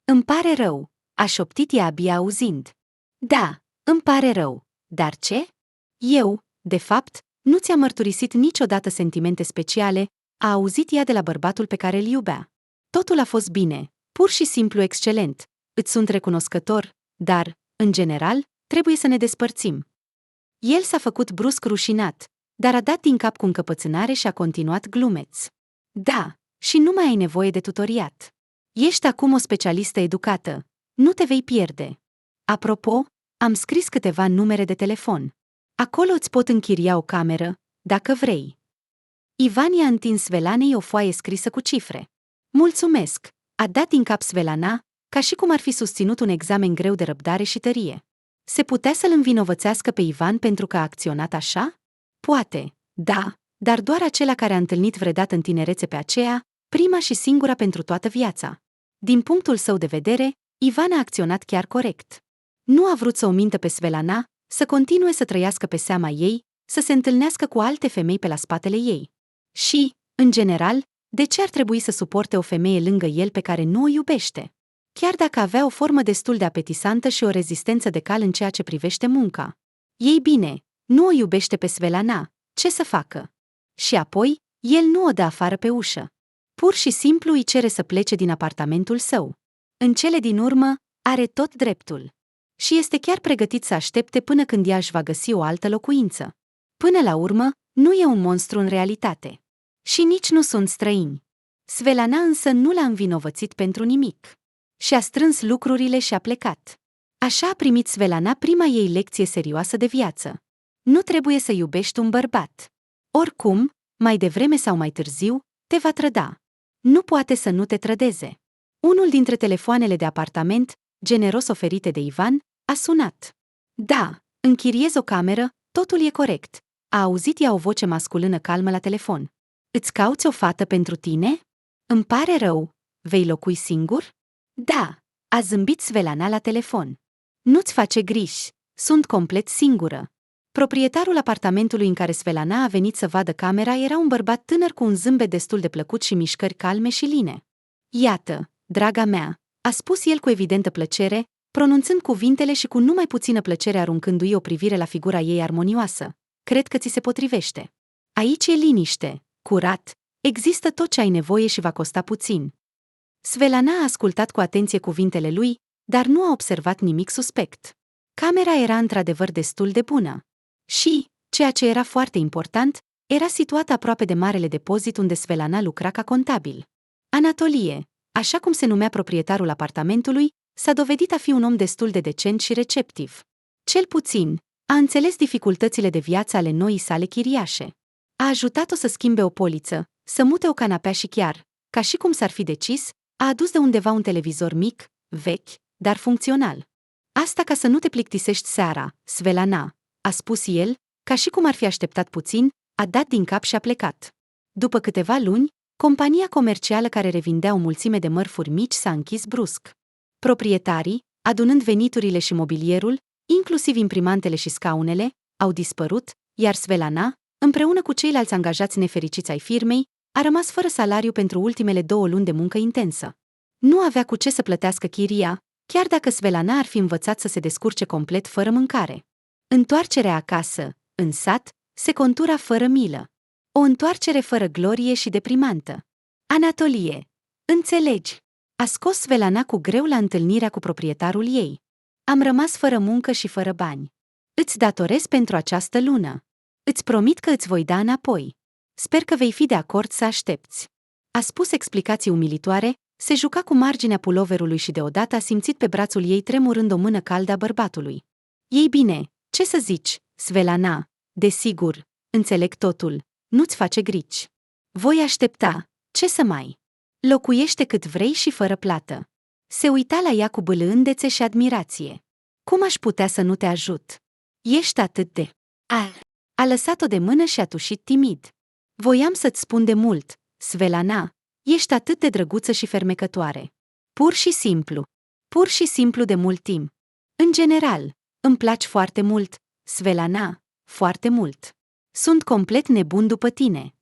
Îmi pare rău, a șoptit ea abia auzind. Da, îmi pare rău, dar ce? Eu, de fapt, nu ți-am mărturisit niciodată sentimente speciale, a auzit ea de la bărbatul pe care îl iubea. Totul a fost bine, pur și simplu excelent, îți sunt recunoscător, dar, în general, trebuie să ne despărțim. El s-a făcut brusc rușinat, dar a dat din cap cu încăpățânare și a continuat glumeț. Da, și nu mai ai nevoie de tutoriat. Ești acum o specialistă educată, nu te vei pierde. Apropo, am scris câteva numere de telefon. Acolo îți pot închiria o cameră, dacă vrei. Ivan i-a întins Svetlanei o foaie scrisă cu cifre. Mulțumesc, a dat din cap Svetlana, ca și cum ar fi susținut un examen greu de răbdare și tărie. Se putea să-l învinovățească pe Ivan pentru că a acționat așa? Poate, da, dar doar acela care a întâlnit vreodată în tinerețe pe aceea, prima și singura pentru toată viața. Din punctul său de vedere, Ivan a acționat chiar corect. Nu a vrut să o mintă pe Svetlana, să continue să trăiască pe seama ei, să se întâlnească cu alte femei pe la spatele ei. Și, în general, de ce ar trebui să suporte o femeie lângă el pe care nu o iubește? Chiar dacă avea o formă destul de apetisantă și o rezistență de cal în ceea ce privește munca. Ei bine, nu o iubește pe Svetlana, ce să facă? Și apoi, el nu o dă afară pe ușă. Pur și simplu îi cere să plece din apartamentul său. În cele din urmă, are tot dreptul. Și este chiar pregătit să aștepte până când ea își va găsi o altă locuință. Până la urmă, nu e un monstru în realitate. Și nici nu sunt străini. Svetlana însă nu l-a învinovățit pentru nimic. Și-a strâns lucrurile și a plecat. Așa a primit Svetlana prima ei lecție serioasă de viață. Nu trebuie să iubești un bărbat. Oricum, mai devreme sau mai târziu, te va trăda. Nu poate să nu te trădeze. Unul dintre telefoanele de apartament, generos oferite de Ivan, a sunat. Da, închiriez o cameră, totul e corect. A auzit ea o voce masculină calmă la telefon. Îți cauți o fată pentru tine? Îmi pare rău. Vei locui singur? Da, a zâmbit Svetlana la telefon. Nu-ți face griji, sunt complet singură. Proprietarul apartamentului în care Svetlana a venit să vadă camera era un bărbat tânăr cu un zâmbet destul de plăcut și mișcări calme și line. Iată, draga mea, a spus el cu evidentă plăcere, pronunțând cuvintele și cu numai puțină plăcere aruncându-i o privire la figura ei armonioasă. Cred că ți se potrivește. Aici e liniște, curat, există tot ce ai nevoie și va costa puțin. Svetlana a ascultat cu atenție cuvintele lui, dar nu a observat nimic suspect. Camera era într-adevăr destul de bună. Și, ceea ce era foarte important, era situată aproape de marele depozit unde Svetlana lucra ca contabil. Anatolie, așa cum se numea proprietarul apartamentului, s-a dovedit a fi un om destul de decent și receptiv. Cel puțin, a înțeles dificultățile de viață ale noii sale chiriașe. A ajutat-o să schimbe o poliță, să mute o canapea și chiar, ca și cum s-ar fi decis, a adus de undeva un televizor mic, vechi, dar funcțional. Asta ca să nu te plictisești seara, Svelana, a spus el, ca și cum ar fi așteptat puțin, a dat din cap și a plecat. După câteva luni, compania comercială care revindea o mulțime de mărfuri mici s-a închis brusc. Proprietarii, adunând veniturile și mobilierul, inclusiv imprimantele și scaunele, au dispărut, iar Svelana, împreună cu ceilalți angajați nefericiți ai firmei, a rămas fără salariu pentru ultimele 2 luni de muncă intensă. Nu avea cu ce să plătească chiria, chiar dacă Svelana ar fi învățat să se descurce complet fără mâncare. Întoarcerea acasă, în sat, se contura fără milă. O întoarcere fără glorie și deprimantă. Anatolie, înțelegi? A scos Svelana cu greu la întâlnirea cu proprietarul ei. Am rămas fără muncă și fără bani. Îți datorez pentru această lună. Îți promit că îți voi da înapoi. Sper că vei fi de acord să aștepți. A spus explicații umilitoare, se juca cu marginea puloverului și deodată a simțit pe brațul ei tremurând o mână caldă a bărbatului. Ei bine, ce să zici, Svelana? Desigur, înțeleg totul, nu-ți face grici. Voi aștepta, ce să mai? Locuiește cât vrei și fără plată. Se uita la ea cu bâlâândețe și admirație. Cum aș putea să nu te ajut? Ești atât de... A lăsat-o de mână și a tușit timid. Voiam să-ți spun de mult, Svelana, ești atât de drăguță și fermecătoare. Pur și simplu de mult timp. În general, îmi placi foarte mult, Svelana, foarte mult. Sunt complet nebun după tine.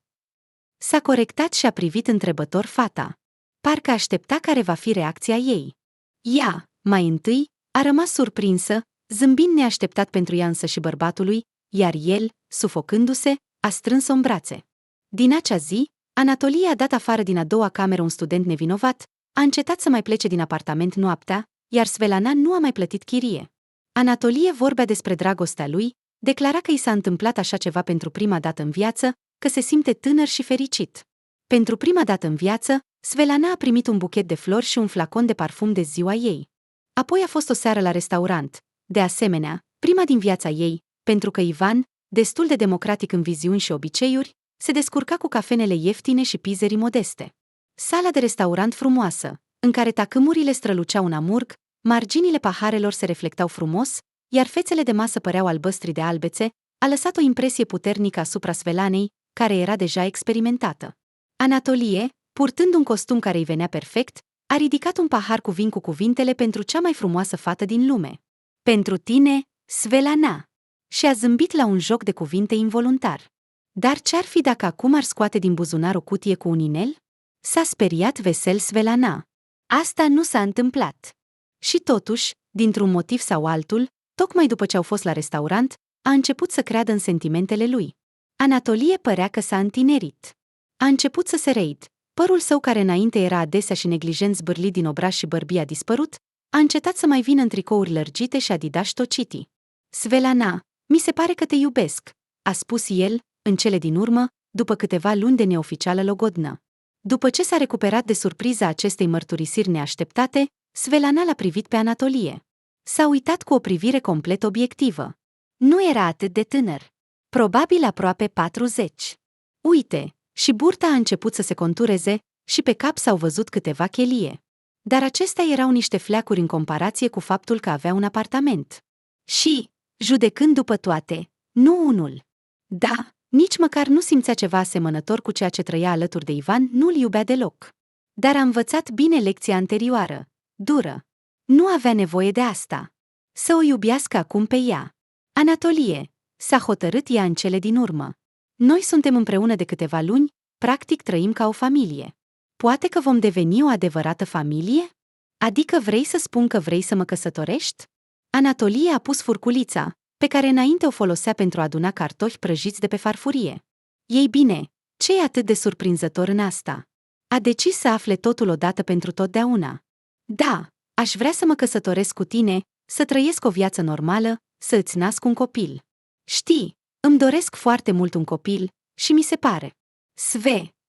S-a corectat și a privit întrebător fata. Parcă aștepta care va fi reacția ei. Ea, mai întâi, a rămas surprinsă, zâmbind neașteptat pentru ea însă și bărbatului, iar el, sufocându-se, a strâns-o în brațe. Din acea zi, Anatolie a dat afară din a doua cameră un student nevinovat, a încetat să mai plece din apartament noaptea, iar Svelana nu a mai plătit chirie. Anatolie vorbea despre dragostea lui, declara că i s-a întâmplat așa ceva pentru prima dată în viață, că se simte tânăr și fericit. Pentru prima dată în viață, Svelana a primit un buchet de flori și un flacon de parfum de ziua ei. Apoi a fost o seară la restaurant, de asemenea, prima din viața ei, pentru că Ivan, destul de democratic în viziuni și obiceiuri, se descurca cu cafenele ieftine și pizerii modeste. Sala de restaurant frumoasă, în care tacâmurile străluceau în amurg, marginile paharelor se reflectau frumos, iar fețele de masă păreau albăstri de albețe, a lăsat o impresie puternică asupra Svelanei, care era deja experimentată. Anatolie, purtând un costum care îi venea perfect, a ridicat un pahar cu vin cu cuvintele pentru cea mai frumoasă fată din lume. Pentru tine, Svelana. Și a zâmbit la un joc de cuvinte involuntar. Dar ce-ar fi dacă acum ar scoate din buzunar o cutie cu un inel? S-a speriat vesel Svelana. Asta nu s-a întâmplat. Și totuși, dintr-un motiv sau altul, tocmai după ce au fost la restaurant, a început să creadă în sentimentele lui. Anatolie părea că s-a întinerit. A început să se reid. Părul său, care înainte era adesea și neglijent zbârlit din obraj și bărbie, a dispărut, a încetat să mai vină în tricouri lărgite și adidași tociti. Svelana, mi se pare că te iubesc, a spus el, în cele din urmă, după câteva luni de neoficială logodnă. După ce s-a recuperat de surpriza acestei mărturisiri neașteptate, Svelana l-a privit pe Anatolie. S-a uitat cu o privire complet obiectivă. Nu era atât de tânăr. Probabil aproape 40. Uite, și burta a început să se contureze, și pe cap s-au văzut câteva chelie. Dar acestea erau niște fleacuri în comparație cu faptul că avea un apartament. Și, judecând după toate, nu unul. Da, nici măcar nu simțea ceva asemănător cu ceea ce trăia alături de Ivan, nu-l iubea deloc. Dar a învățat bine lecția anterioară. Dură. Nu avea nevoie de asta. Să o iubească acum pe ea. Anatolie, s-a hotărât ea în cele din urmă. Noi suntem împreună de câteva luni, practic trăim ca o familie. Poate că vom deveni o adevărată familie? Adică vrei să spun că vrei să mă căsătorești? Anatolie a pus furculița, pe care înainte o folosea pentru a aduna cartofi prăjiți de pe farfurie. Ei bine, ce e atât de surprinzător în asta? A decis să afle totul odată pentru totdeauna. Da, aș vrea să mă căsătoresc cu tine, să trăiesc o viață normală, să îți nasc un copil. Știi, îmi doresc foarte mult un copil și mi se pare.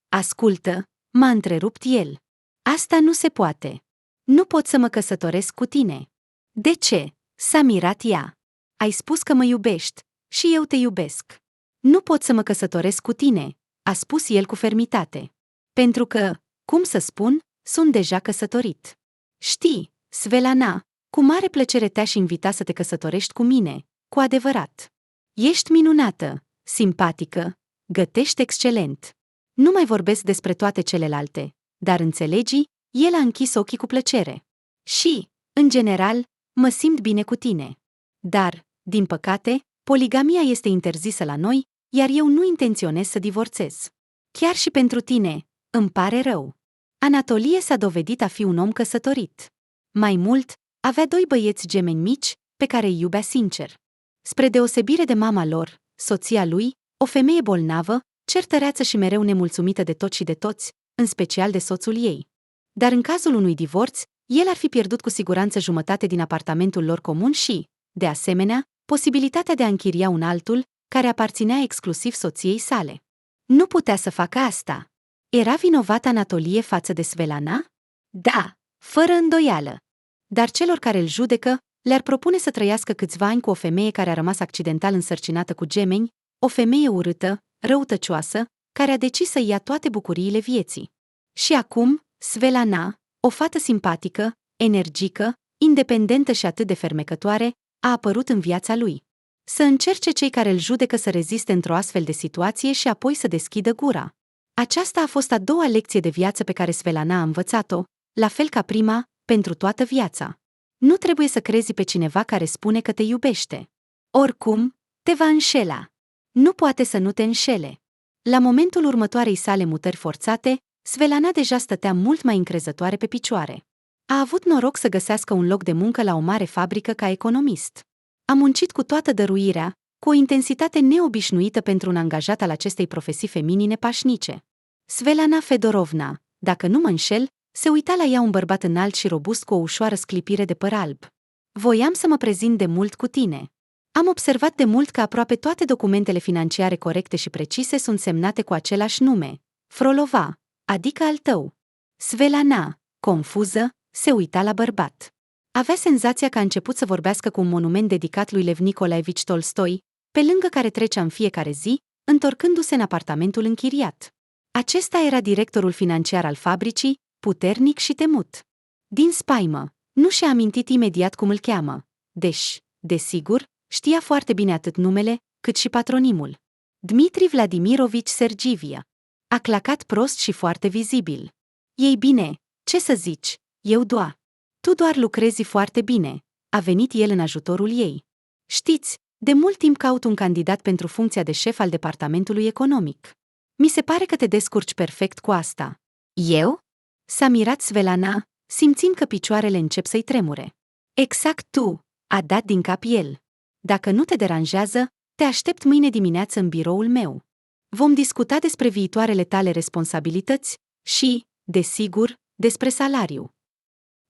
Ascultă, m-a întrerupt el. Asta nu se poate. Nu pot să mă căsătoresc cu tine. De ce? S-a mirat ea. ai spus că mă iubești, și eu te iubesc. Nu pot să mă căsătoresc cu tine, a spus el cu fermitate. Pentru că, cum să spun, sunt deja căsătorit. Știi, Svetlana, cu mare plăcere te-aș invita să te căsătorești cu mine, cu adevărat. Ești minunată, simpatică, gătești excelent. Nu mai vorbesc despre toate celelalte, dar înțelegi, el a închis ochii cu plăcere. Și, în general, mă simt bine cu tine. Dar, din păcate, poligamia este interzisă la noi, iar eu nu intenționez să divorțez. Chiar și pentru tine, îmi pare rău. Anatolie s-a dovedit a fi un om căsătorit. Mai mult, avea 2 băieți gemeni mici, pe care îi iubea sincer. Spre deosebire de mama lor, soția lui, o femeie bolnavă, certăreață și mereu nemulțumită de tot și de toți, în special de soțul ei. Dar în cazul unui divorț, el ar fi pierdut cu siguranță jumătate din apartamentul lor comun și, de asemenea, posibilitatea de a închiria un altul, care aparținea exclusiv soției sale. Nu putea să facă asta. Era vinovată Anatolie față de Svetlana? Da, fără îndoială. Dar celor care îl judecă, le-ar propune să trăiască câțiva ani cu o femeie care a rămas accidental însărcinată cu gemeni, o femeie urâtă, răutăcioasă, care a decis să ia toate bucuriile vieții. Și acum, Svetlana, o fată simpatică, energică, independentă și atât de fermecătoare, a apărut în viața lui. Să încerce cei care îl judecă să reziste într-o astfel de situație și apoi să deschidă gura. Aceasta a fost a doua lecție de viață pe care Svetlana a învățat-o, la fel ca prima, pentru toată viața. Nu trebuie să crezi pe cineva care spune că te iubește. Oricum, te va înșela. Nu poate să nu te înșele. La momentul următoarei sale mutări forțate, Svetlana deja stătea mult mai încrezătoare pe picioare. A avut noroc să găsească un loc de muncă la o mare fabrică ca economist. A muncit cu toată dăruirea, cu o intensitate neobișnuită pentru un angajat al acestei profesii feminine pașnice. Svetlana Fedorovna, dacă nu mă înșel, se uita la ea un bărbat înalt și robust cu o ușoară sclipire de păr alb. Voiam să mă prezint de mult cu tine. Am observat de mult că aproape toate documentele financiare corecte și precise sunt semnate cu același nume, Frolova, adică al tău. Svetlana, confuză, se uita la bărbat. Avea senzația că a început să vorbească cu un monument dedicat lui Lev Nicolaevici Tolstoi, pe lângă care trecea în fiecare zi, întorcându-se în apartamentul închiriat. Acesta era directorul financiar al fabricii, puternic și temut. Din spaimă, nu și-a amintit imediat cum îl cheamă, desigur, știa foarte bine atât numele, cât și patronimul. Dmitri Vladimirovici Sergivia. A clacat prost și foarte vizibil. Ei bine, ce să zici, tu doar lucrezi foarte bine, a venit el în ajutorul ei. Știți, de mult timp caut un candidat pentru funcția de șef al departamentului economic. Mi se pare că te descurci perfect cu asta. Eu? S-a mirat Svetlana, simțind că picioarele încep să-i tremure. Exact tu, a dat din cap el. Dacă nu te deranjează, te aștept mâine dimineață în biroul meu. Vom discuta despre viitoarele tale responsabilități și, desigur, despre salariu.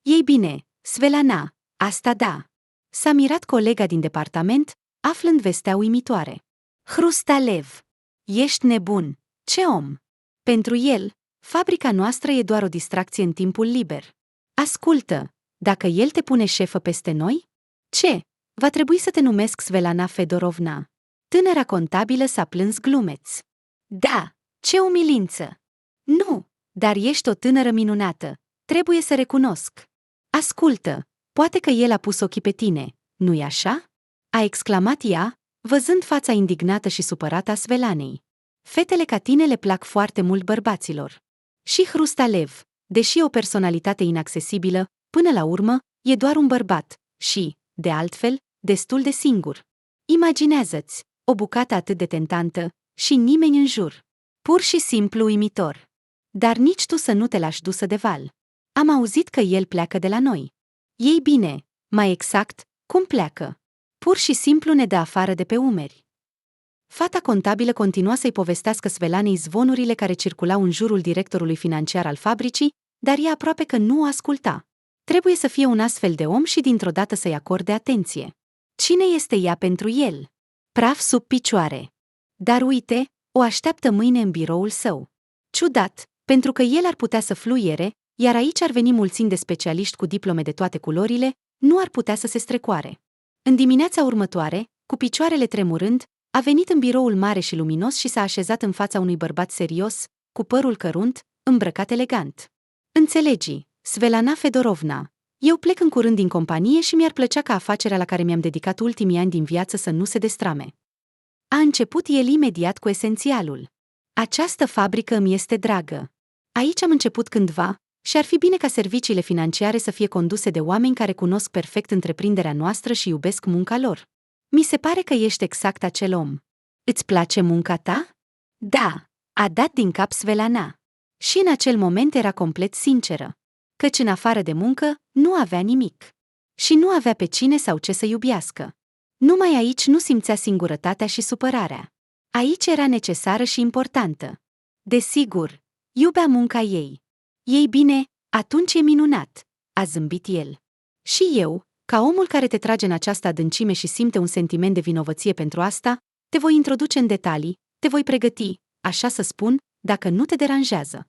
Ei bine, Svetlana, asta da. S-a mirat colega din departament, aflând vestea uimitoare. Hrustalev, ești nebun, ce om! Pentru el, fabrica noastră e doar o distracție în timpul liber. Ascultă, dacă el te pune șefă peste noi? Ce? Va trebui să te numesc Svetlana Fedorovna. Tânăra contabilă s-a plâns glumeț. Da, ce umilință! Nu, dar ești o tânără minunată, trebuie să recunosc. Ascultă, poate că el a pus ochii pe tine, nu-i așa? A exclamat ea, văzând fața indignată și supărată a Svetlanei. Fetele ca tine le plac foarte mult bărbaților. Și Hrustalev, deși o personalitate inaccesibilă, până la urmă, e doar un bărbat și, de altfel, destul de singur. Imaginează-ți, o bucată atât de tentantă și nimeni în jur. Pur și simplu uimitor. Dar nici tu să nu te lași dusă de val. Am auzit că el pleacă de la noi. Ei bine, mai exact, cum pleacă? Pur și simplu ne dă afară de pe umeri. Fata contabilă continua să-i povestească Svetlanei zvonurile care circulau în jurul directorului financiar al fabricii, dar ea aproape că nu o asculta. Trebuie să fie un astfel de om și dintr-o dată să-i acorde atenție. Cine este ea pentru el? Praf sub picioare. Dar uite, o așteaptă mâine în biroul său. Ciudat, pentru că el ar putea să fluiere, iar aici ar veni mulțimi de specialiști cu diplome de toate culorile, nu ar putea să se strecoare. În dimineața următoare, cu picioarele tremurând, a venit în biroul mare și luminos și s-a așezat în fața unui bărbat serios, cu părul cărunt, îmbrăcat elegant. Înțelegi, Svetlana Fedorovna, eu plec în curând din companie și mi-ar plăcea ca afacerea la care mi-am dedicat ultimii ani din viață să nu se destrame. A început el imediat cu esențialul. Această fabrică îmi este dragă. Aici am început cândva și ar fi bine ca serviciile financiare să fie conduse de oameni care cunosc perfect întreprinderea noastră și iubesc munca lor. Mi se pare că ești exact acel om. Îți place munca ta? Da, a dat din cap Svetlana. Și în acel moment era complet sinceră. Căci în afară de muncă, nu avea nimic. Și nu avea pe cine sau ce să iubească. Numai aici nu simțea singurătatea și supărarea. Aici era necesară și importantă. Desigur, iubea munca ei. Ei bine, atunci e minunat, a zâmbit el. Și eu, ca omul care te trage în această adâncime și simte un sentiment de vinovăție pentru asta, te voi introduce în detalii, te voi pregăti, așa să spun, dacă nu te deranjează.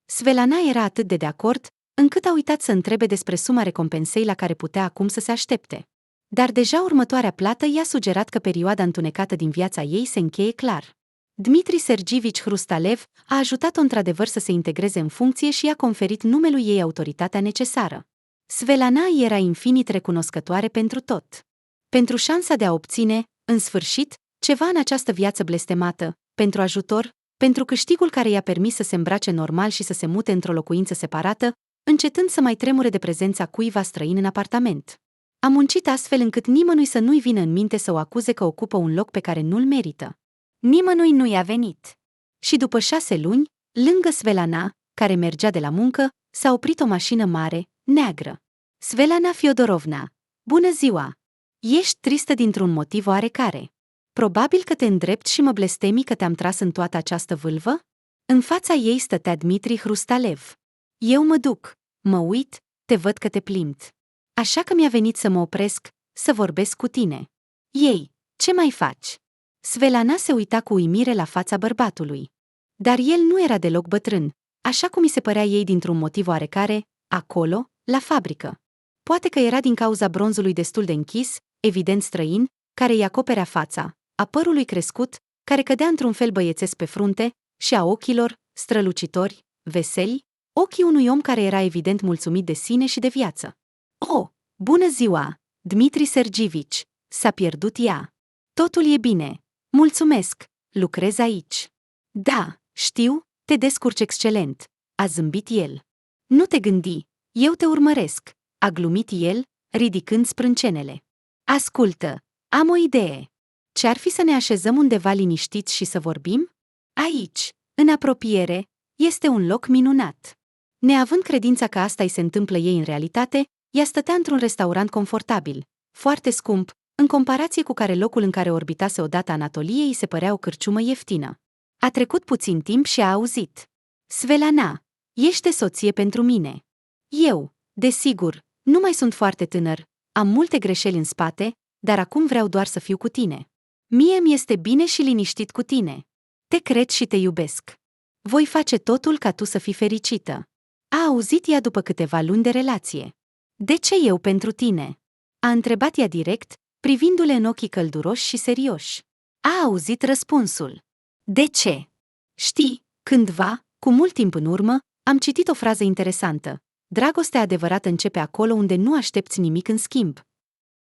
Svetlana era atât de acord, încât a uitat să întrebe despre suma recompensei la care putea acum să se aștepte. Dar deja următoarea plată i-a sugerat că perioada întunecată din viața ei se încheie clar. Dmitri Sergivici Hrustalev a ajutat-o într-adevăr să se integreze în funcție și i-a conferit numelui ei autoritatea necesară. Svetlana era infinit recunoscătoare pentru tot. Pentru șansa de a obține, în sfârșit, ceva în această viață blestemată, pentru ajutor, pentru câștigul care i-a permis să se îmbrace normal și să se mute într-o locuință separată, încetând să mai tremure de prezența cuiva străin în apartament. A muncit astfel încât nimănui să nu-i vină în minte să o acuze că ocupă un loc pe care nu-l merită. Nimănui nu i-a venit. Și după 6 luni, lângă Svetlana, care mergea de la muncă, s-a oprit o mașină mare, neagră. Svetlana Fyodorovna, bună ziua! Ești tristă dintr-un motiv oarecare. Probabil că te îndrepți și mă blestemi că te-am tras în toată această vâlvă? În fața ei stătea Dmitri Hrustalev. Eu mă duc, mă uit, te văd că te plimbi. Așa că mi-a venit să mă opresc, să vorbesc cu tine. Ei, ce mai faci? Svetlana se uita cu uimire la fața bărbatului. Dar el nu era deloc bătrân, așa cum i se părea ei dintr-un motiv oarecare, acolo, la fabrică. Poate că era din cauza bronzului destul de închis, evident străin, care îi acoperea fața, a părului crescut, care cădea într-un fel băiețesc pe frunte, și a ochilor, strălucitori, veseli, ochii unui om care era evident mulțumit de sine și de viață. Oh, bună ziua, Dmitri Sergivici, s-a pierdut ea. Totul e bine. Mulțumesc, lucrez aici. Da, știu, te descurci excelent, a zâmbit el. Nu te gândi, eu te urmăresc, a glumit el, ridicând sprâncenele. Ascultă, am o idee. Ce-ar fi să ne așezăm undeva liniștiți și să vorbim? Aici, în apropiere, este un loc minunat. Neavând credința că asta îi se întâmplă ei în realitate, ea stătea într-un restaurant confortabil, foarte scump, în comparație cu care locul în care orbitase odată Anatolie îi se părea o cârciumă ieftină. A trecut puțin timp și a auzit. Svetlana, ești soție pentru mine. Eu, desigur, nu mai sunt foarte tânăr, am multe greșeli în spate, dar acum vreau doar să fiu cu tine. Mie mi este bine și liniștit cu tine. Te cred și te iubesc. Voi face totul ca tu să fii fericită. A auzit ea după câteva luni de relație. De ce eu pentru tine? A întrebat ea direct, privindu-le în ochii călduroși și serioși. A auzit răspunsul. De ce? Știi, cândva, cu mult timp în urmă, am citit o frază interesantă. Dragostea adevărată începe acolo unde nu aștepți nimic în schimb.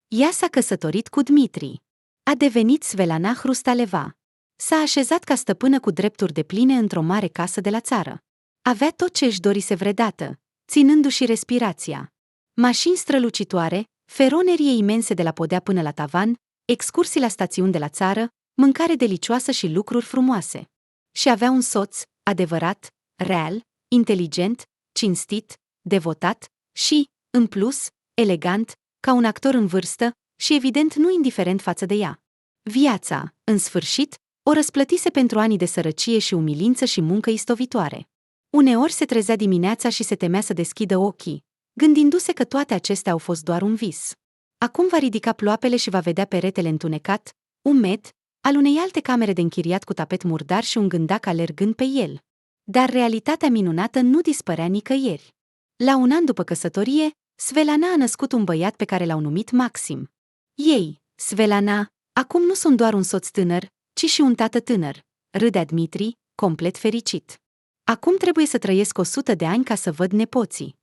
Ea s-a căsătorit cu Dmitri. A devenit Svetlana Hrustaleva. S-a așezat ca stăpână cu drepturi depline într-o mare casă de la țară. Avea tot ce își dorise vreodată, ținându-și respirația. Mașini strălucitoare, feronerie imense de la podea până la tavan, excursii la stațiuni de la țară, mâncare delicioasă și lucruri frumoase. Și avea un soț, adevărat, real, inteligent, cinstit, devotat și, în plus, elegant, ca un actor în vârstă și evident nu indiferent față de ea. Viața, în sfârșit, o răsplătise pentru anii de sărăcie și umilință și muncă istovitoare. Uneori se trezea dimineața și se temea să deschidă ochii, gândindu-se că toate acestea au fost doar un vis. Acum va ridica ploapele și va vedea peretele întunecat, umed, al unei alte camere de închiriat cu tapet murdar și un gândac alergând pe el. Dar realitatea minunată nu dispărea nicăieri. La un an după căsătorie, Svetlana a născut un băiat pe care l-au numit Maxim. Ei, Svetlana, acum nu sunt doar un soț tânăr, ci și un tată tânăr, râdea Dmitri, complet fericit. Acum trebuie să trăiesc 100 de ani ca să văd nepoții.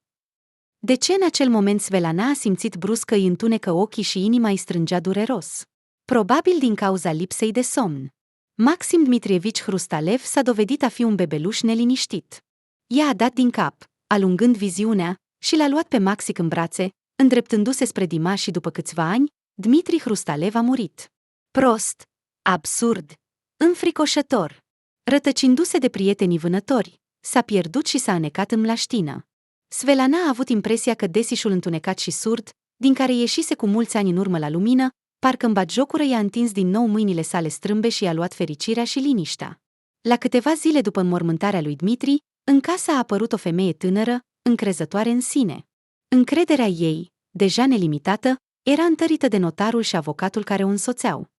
De ce în acel moment Svetlana a simțit brusc că îi întunecă ochii și inima îi strângea dureros? Probabil din cauza lipsei de somn. Maxim Dmitrievici Hrustalev s-a dovedit a fi un bebeluș neliniștit. Ea a dat din cap, alungând viziunea, și l-a luat pe Maxic în brațe, îndreptându-se spre Dima și după câțiva ani, Dmitri Hrustalev a murit. Prost, absurd, înfricoșător. Rătăcindu-se de prietenii vânători, s-a pierdut și s-a anecat în mlaștină. Svetlana a avut impresia că desișul întunecat și surd, din care ieșise cu mulți ani în urmă la lumină, parcă în batjocură i-a întins din nou mâinile sale strâmbe și i-a luat fericirea și liniștea. La câteva zile după înmormântarea lui Dmitri, în casă a apărut o femeie tânără, încrezătoare în sine. Încrederea ei, deja nelimitată, era întărită de notarul și avocatul care o însoțeau.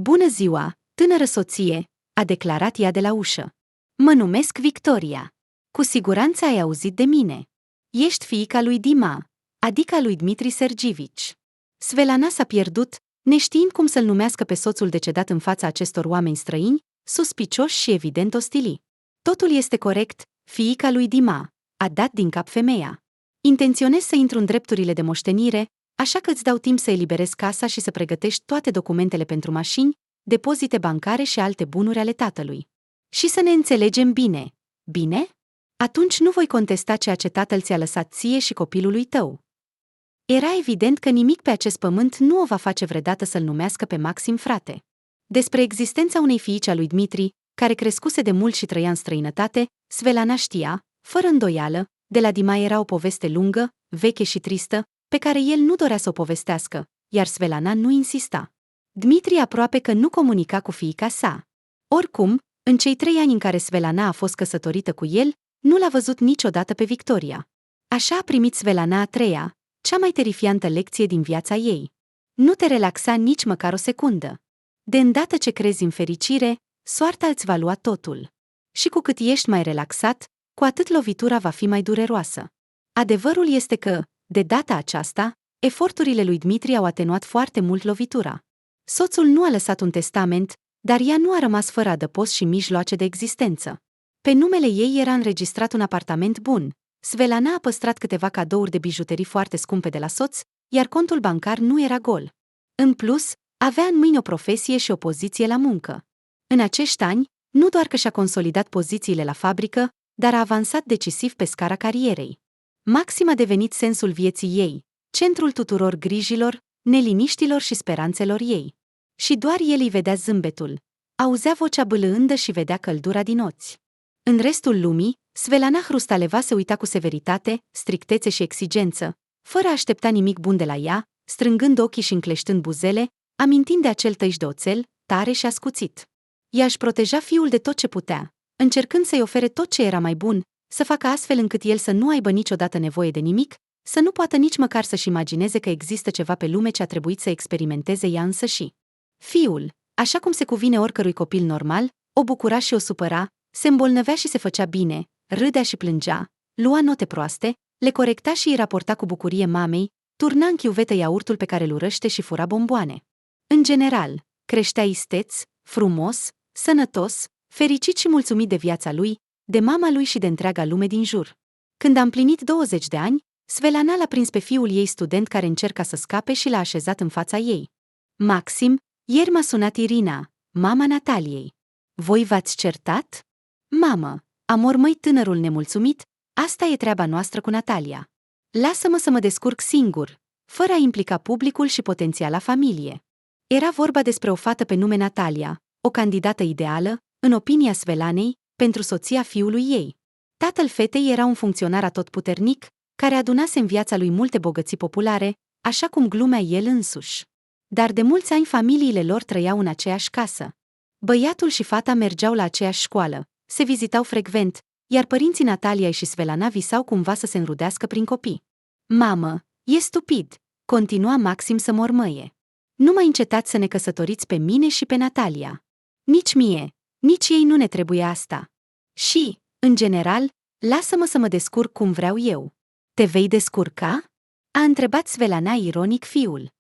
"Bună ziua, tânără soție," a declarat ea de la ușă. "Mă numesc Victoria. Cu siguranță ai auzit de mine. Ești fiica lui Dima, adică a lui Dmitri Sergivici." Svetlana s-a pierdut, neștiind cum să-l numească pe soțul decedat în fața acestor oameni străini, suspicioși și evident ostili. "Totul este corect, fiica lui Dima," a dat din cap femeia. "Intenționez să intru în drepturile de moștenire, așa că îți dau timp să eliberezi casa și să pregătești toate documentele pentru mașini, depozite bancare și alte bunuri ale tatălui. Și să ne înțelegem bine. Bine? Atunci nu voi contesta ceea ce tatăl ți-a lăsat ție și copilului tău." Era evident că nimic pe acest pământ nu o va face vreodată să-l numească pe Maxim frate. Despre existența unei fiice a lui Dmitri, care crescuse de mult și trăia în străinătate, Svetlana știa, fără îndoială, de la Dima era o poveste lungă, veche și tristă, pe care el nu dorea să o povestească, iar Svetlana nu insista. Dmitri aproape că nu comunica cu fiica sa. Oricum, în cei 3 ani în care Svetlana a fost căsătorită cu el, nu l-a văzut niciodată pe Victoria. Așa a primit Svetlana a treia, cea mai terifiantă lecție din viața ei. Nu te relaxa nici măcar o secundă. De îndată ce crezi în fericire, soarta îți va lua totul. Și cu cât ești mai relaxat, cu atât lovitura va fi mai dureroasă. Adevărul este că, de data aceasta, eforturile lui Dmitri au atenuat foarte mult lovitura. Soțul nu a lăsat un testament, dar ea nu a rămas fără adăpost și mijloace de existență. Pe numele ei era înregistrat un apartament bun. Svetlana a păstrat câteva cadouri de bijuterii foarte scumpe de la soț, iar contul bancar nu era gol. În plus, avea în mâini o profesie și o poziție la muncă. În acești ani, nu doar că și-a consolidat pozițiile la fabrică, dar a avansat decisiv pe scara carierei. Maxim a devenit sensul vieții ei, centrul tuturor grijilor, neliniștilor și speranțelor ei. Și doar el îi vedea zâmbetul, auzea vocea bâlândă și vedea căldura din ochi. În restul lumii, Svetlana Hrustaleva se uita cu severitate, strictețe și exigență, fără a aștepta nimic bun de la ea, strângând ochii și încleștând buzele, amintind de acel tăiș de oțel, tare și ascuțit. Ea își proteja fiul de tot ce putea, încercând să-i ofere tot ce era mai bun, să facă astfel încât el să nu aibă niciodată nevoie de nimic, să nu poată nici măcar să-și imagineze că există ceva pe lume ce a trebuit să experimenteze ea însăși. Fiul, așa cum se cuvine oricărui copil normal, o bucura și o supăra, se îmbolnăvea și se făcea bine, râdea și plângea, lua note proaste, le corecta și îi raporta cu bucurie mamei, turna în chiuvetă iaurtul pe care îl urăște și fura bomboane. În general, creștea isteț, frumos, sănătos, fericit și mulțumit de viața lui, de mama lui și de întreaga lume din jur. Când a împlinit 20 de ani, Svetlana l-a prins pe fiul ei student care încerca să scape și l-a așezat în fața ei. "Maxim, ieri m-a sunat Irina, mama Nataliei. Voi v-ați certat?" "Mamă," a mormăit tânărul nemulțumit, "asta e treaba noastră cu Natalia. Lasă-mă să mă descurc singur, fără a implica publicul și potențiala familie." Era vorba despre o fată pe nume Natalia, o candidată ideală, în opinia Svetlanei, pentru soția fiului ei. Tatăl fetei era un funcționar atotputernic, care adunase în viața lui multe bogății populare, așa cum glumea el însuși. Dar de mulți ani familiile lor trăiau în aceeași casă. Băiatul și fata mergeau la aceeași școală, se vizitau frecvent, iar părinții Natalia și Svetlana visau cumva să se înrudească prin copii. "Mamă, e stupid," continua Maxim să mormăie. "Nu mai încetați să ne căsătoriți pe mine și pe Natalia. Nici mie, nici ei nu ne trebuie asta. Și, în general, lasă-mă să mă descurc cum vreau eu." "Te vei descurca?" a întrebat Svetlana ironic fiul.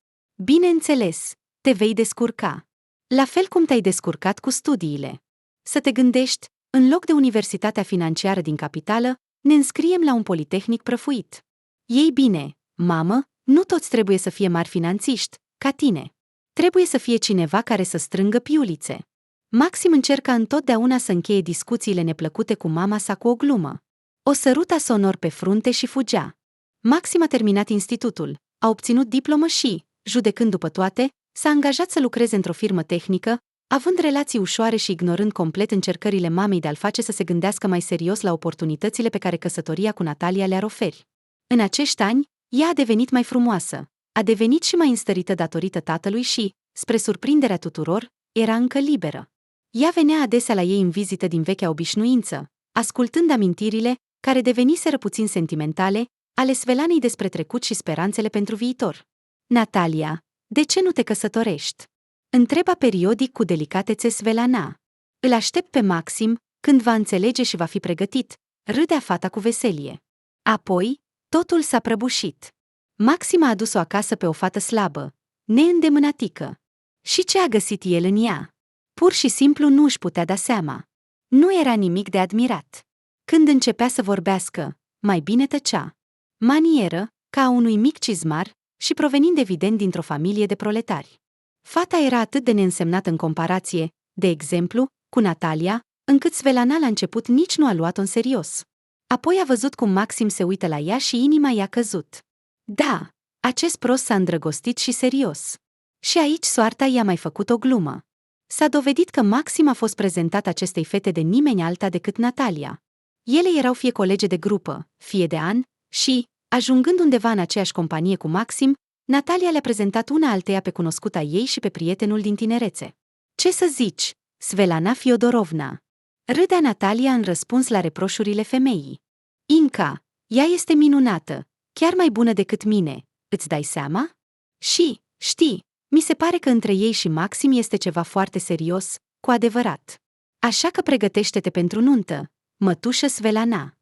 Bineînțeles, te vei descurca. La fel cum te-ai descurcat cu studiile. Să te gândești, în loc de universitatea financiară din capitală, ne înscriem la un politehnic prăfuit. Ei bine, mamă, nu toți trebuie să fie mari finanțiști, ca tine. Trebuie să fie cineva care să strângă piulițe. Maxim încerca întotdeauna să încheie discuțiile neplăcute cu mama sa cu o glumă. O săruta sonor pe frunte și fugea. Maxim a terminat institutul, a obținut diplomă și, judecând după toate, s-a angajat să lucreze într-o firmă tehnică, având relații ușoare și ignorând complet încercările mamei de a-l face să se gândească mai serios la oportunitățile pe care căsătoria cu Natalia le-ar oferi. În acești ani, ea a devenit mai frumoasă, a devenit și mai înstărită datorită tatălui și, spre surprinderea tuturor, era încă liberă. Ea venea adesea la ei în vizită din vechea obișnuință, ascultând amintirile, care deveniseră puțin sentimentale, ale Svelanei despre trecut și speranțele pentru viitor. Natalia, de ce nu te căsătorești? Întreba periodic cu delicatețe Svelana. Îl aștept pe Maxim, când va înțelege și va fi pregătit, râdea fata cu veselie. Apoi, totul s-a prăbușit. Maxim a adus-o acasă pe o fată slabă, neîndemânatică. Și ce a găsit el în ea? Pur și simplu nu își putea da seama. Nu era nimic de admirat. Când începea să vorbească, mai bine tăcea. Manieră, ca a unui mic cizmar, și provenind evident dintr-o familie de proletari. Fata era atât de neînsemnată în comparație, de exemplu, cu Natalia, încât Svelana la început nici nu a luat-o în serios. Apoi a văzut cum Maxim se uită la ea și inima i-a căzut. Da, acest prost s-a îndrăgostit și serios. Și aici soarta i-a mai făcut o glumă. S-a dovedit că Maxim a fost prezentat acestei fete de nimeni alta decât Natalia. Ele erau fie colege de grupă, fie de an, și, ajungând undeva în aceeași companie cu Maxim, Natalia le-a prezentat una alteia pe cunoscuta ei și pe prietenul din tinerețe. Ce să zici, Svelana Fiodorovna? Râdea Natalia în răspuns la reproșurile femeii. Inca, ea este minunată, chiar mai bună decât mine, îți dai seama? Și, știi, mi se pare că între ei și Maxim este ceva foarte serios, cu adevărat. Așa că pregătește-te pentru nuntă, mătușă Svelana.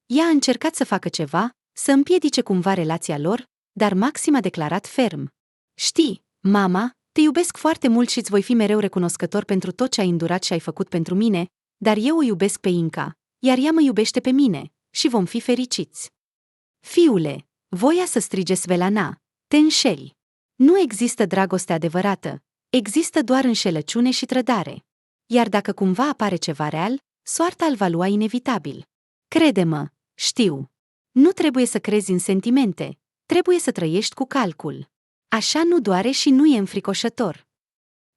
Ea a încercat să facă ceva, să împiedice cumva relația lor, dar Maxim a declarat ferm. Știi, mama, te iubesc foarte mult și îți voi fi mereu recunoscător pentru tot ce ai îndurat și ai făcut pentru mine, dar eu o iubesc pe Inca, iar ea mă iubește pe mine, și vom fi fericiți. Fiule, voia să strige Svelana, te înșeli. Nu există dragoste adevărată, există doar înșelăciune și trădare. Iar dacă cumva apare ceva real, soarta îl va lua inevitabil. Crede-mă, știu. Nu trebuie să crezi în sentimente, trebuie să trăiești cu calcul. Așa nu doare și nu e înfricoșător.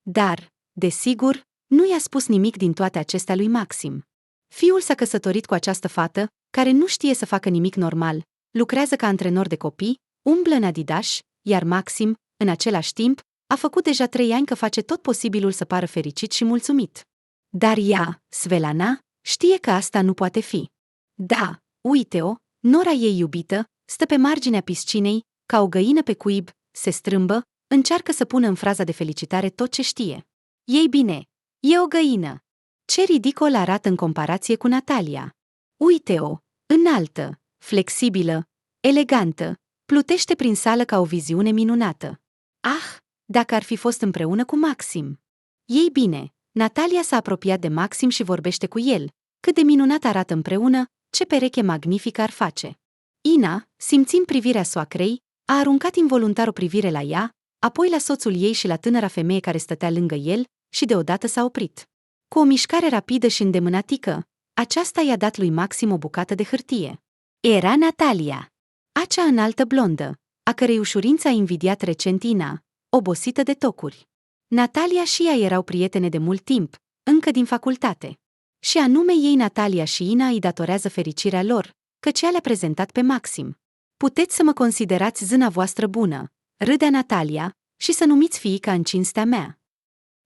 Dar, desigur, nu i-a spus nimic din toate acestea lui Maxim. Fiul s-a căsătorit cu această fată, care nu știe să facă nimic normal, lucrează ca antrenor de copii, umblă în Adidas, iar Maxim, în același timp, a făcut deja 3 ani că face tot posibilul să pară fericit și mulțumit. Dar ea, Svelana, știe că asta nu poate fi. Da, uite-o, nora ei iubită, stă pe marginea piscinei, ca o găină pe cuib, se strâmbă, încearcă să pună în fraza de felicitare tot ce știe. Ei bine, e o găină. Ce ridicol arată în comparație cu Natalia. Uite-o, înaltă, flexibilă, elegantă, plutește prin sală ca o viziune minunată. Ah, dacă ar fi fost împreună cu Maxim! Ei bine, Natalia s-a apropiat de Maxim și vorbește cu el. Cât de minunat arată împreună, ce pereche magnifică ar face. Ina, simțind privirea soacrei, a aruncat involuntar o privire la ea, apoi la soțul ei și la tânăra femeie care stătea lângă el și deodată s-a oprit. Cu o mișcare rapidă și îndemânatică, aceasta i-a dat lui Maxim o bucată de hârtie. Era Natalia, acea înaltă blondă, a cărei ușurință a invidiat recent Ina, obosită de tocuri. Natalia și ea erau prietene de mult timp, încă din facultate. Și anume ei, Natalia și Ina, îi datorează fericirea lor, căci ea le-a prezentat pe Maxim. Puteți să mă considerați zâna voastră bună, râdea Natalia, și să numiți fiica în cinstea mea.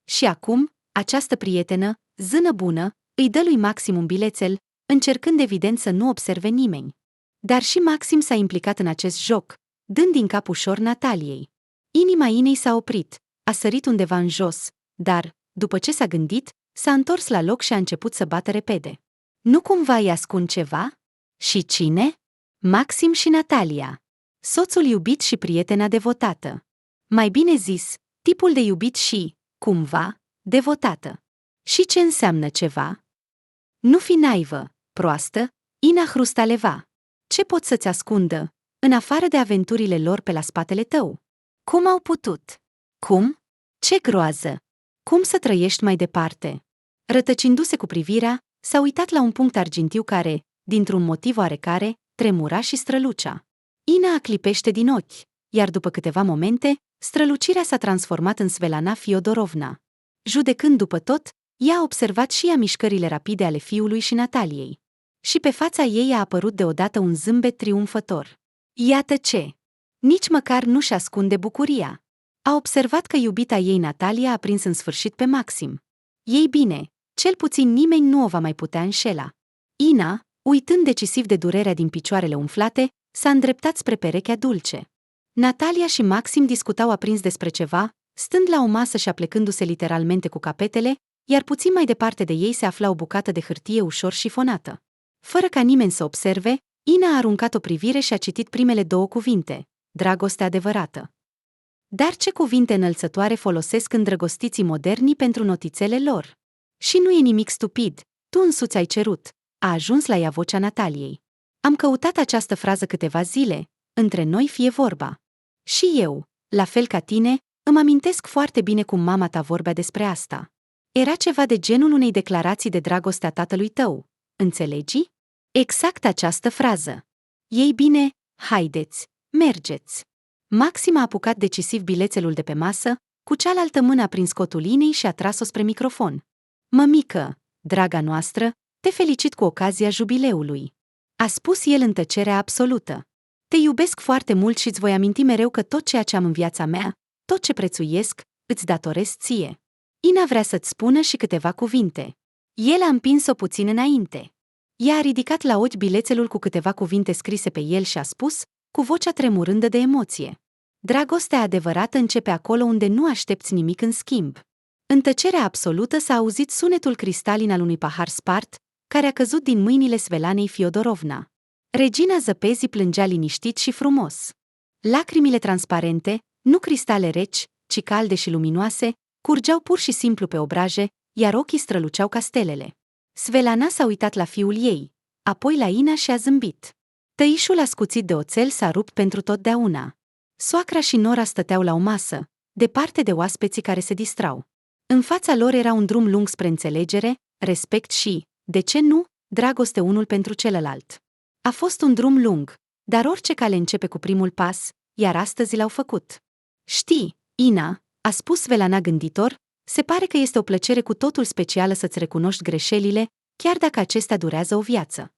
Și acum, această prietenă, zână bună, îi dă lui Maxim un bilețel, încercând evident să nu observe nimeni. Dar și Maxim s-a implicat în acest joc, dând din cap ușor Nataliei. Inima Inei s-a oprit, a sărit undeva în jos, dar, după ce s-a gândit, s-a întors la loc și a început să bată repede. Nu cumva îi ascund ceva? Și cine? Maxim și Natalia. Soțul iubit și prietena devotată. Mai bine zis, tipul de iubit și, cumva, devotată. Și ce înseamnă ceva? Nu fi naivă, proastă, Ina Hrustaleva. Ce pot să-ți ascundă, în afară de aventurile lor pe la spatele tău? Cum au putut? Cum? Ce groază! Cum să trăiești mai departe? Rătăcindu-se cu privirea, s-a uitat la un punct argintiu care, dintr-un motiv oarecare, tremura și strălucea. Ina a clipește din ochi, iar după câteva momente, strălucirea s-a transformat în Svelana Fiodorovna. Judecând după tot, ea a observat și ea mișcările rapide ale fiului și Nataliei. Și pe fața ei a apărut deodată un zâmbet triumfător. Iată ce! Nici măcar nu-și ascunde bucuria. A observat că iubita ei Natalia a prins în sfârșit pe Maxim. Ei bine, cel puțin nimeni nu o va mai putea înșela. Ina, uitând decisiv de durerea din picioarele umflate, s-a îndreptat spre perechea dulce. Natalia și Maxim discutau aprins despre ceva, stând la o masă și aplecându-se literalmente cu capetele, iar puțin mai departe de ei se afla o bucată de hârtie ușor șifonată. Fără ca nimeni să observe, Ina a aruncat o privire și a citit primele două cuvinte: dragoste adevărată. Dar ce cuvinte înălțătoare folosesc îndrăgostiții moderni pentru notițele lor? Și nu e nimic stupid, tu însuți ai cerut, a ajuns la ea vocea Nataliei. Am căutat această frază câteva zile, între noi fie vorba. Și eu, la fel ca tine, îmi amintesc foarte bine cum mama ta vorbea despre asta. Era ceva de genul unei declarații de dragoste a tatălui tău, înțelegi? Exact această frază. Ei bine, haideți, mergeți. Maxim a apucat decisiv bilețelul de pe masă, cu cealaltă mână a prins cotul Inei și a tras-o spre microfon. Mămică, draga noastră, te felicit cu ocazia jubileului. A spus el în tăcerea absolută. Te iubesc foarte mult și îți voi aminti mereu că tot ceea ce am în viața mea, tot ce prețuiesc, îți datorez ție. Ina vrea să-ți spună și câteva cuvinte. El a împins-o puțin înainte. Ea a ridicat la ochi bilețelul cu câteva cuvinte scrise pe el și a spus, cu vocea tremurândă de emoție: dragostea adevărată începe acolo unde nu aștepți nimic în schimb. În tăcerea absolută s-a auzit sunetul cristalin al unui pahar spart, care a căzut din mâinile Svelanei Fiodorovna. Regina zăpezii plângea liniștit și frumos. Lacrimile transparente, nu cristale reci, ci calde și luminoase, curgeau pur și simplu pe obraje, iar ochii străluceau ca stelele. Svelana s-a uitat la fiul ei, apoi la Ina și a zâmbit. Tăișul ascuțit de oțel s-a rupt pentru totdeauna. Soacra și nora stăteau la o masă, departe de oaspeții care se distrau. În fața lor era un drum lung spre înțelegere, respect și, de ce nu, dragoste unul pentru celălalt. A fost un drum lung, dar orice cale începe cu primul pas, iar astăzi l-au făcut. Știi, Ina, a spus Svelana gânditor, se pare că este o plăcere cu totul specială să-ți recunoști greșelile, chiar dacă acestea durează o viață.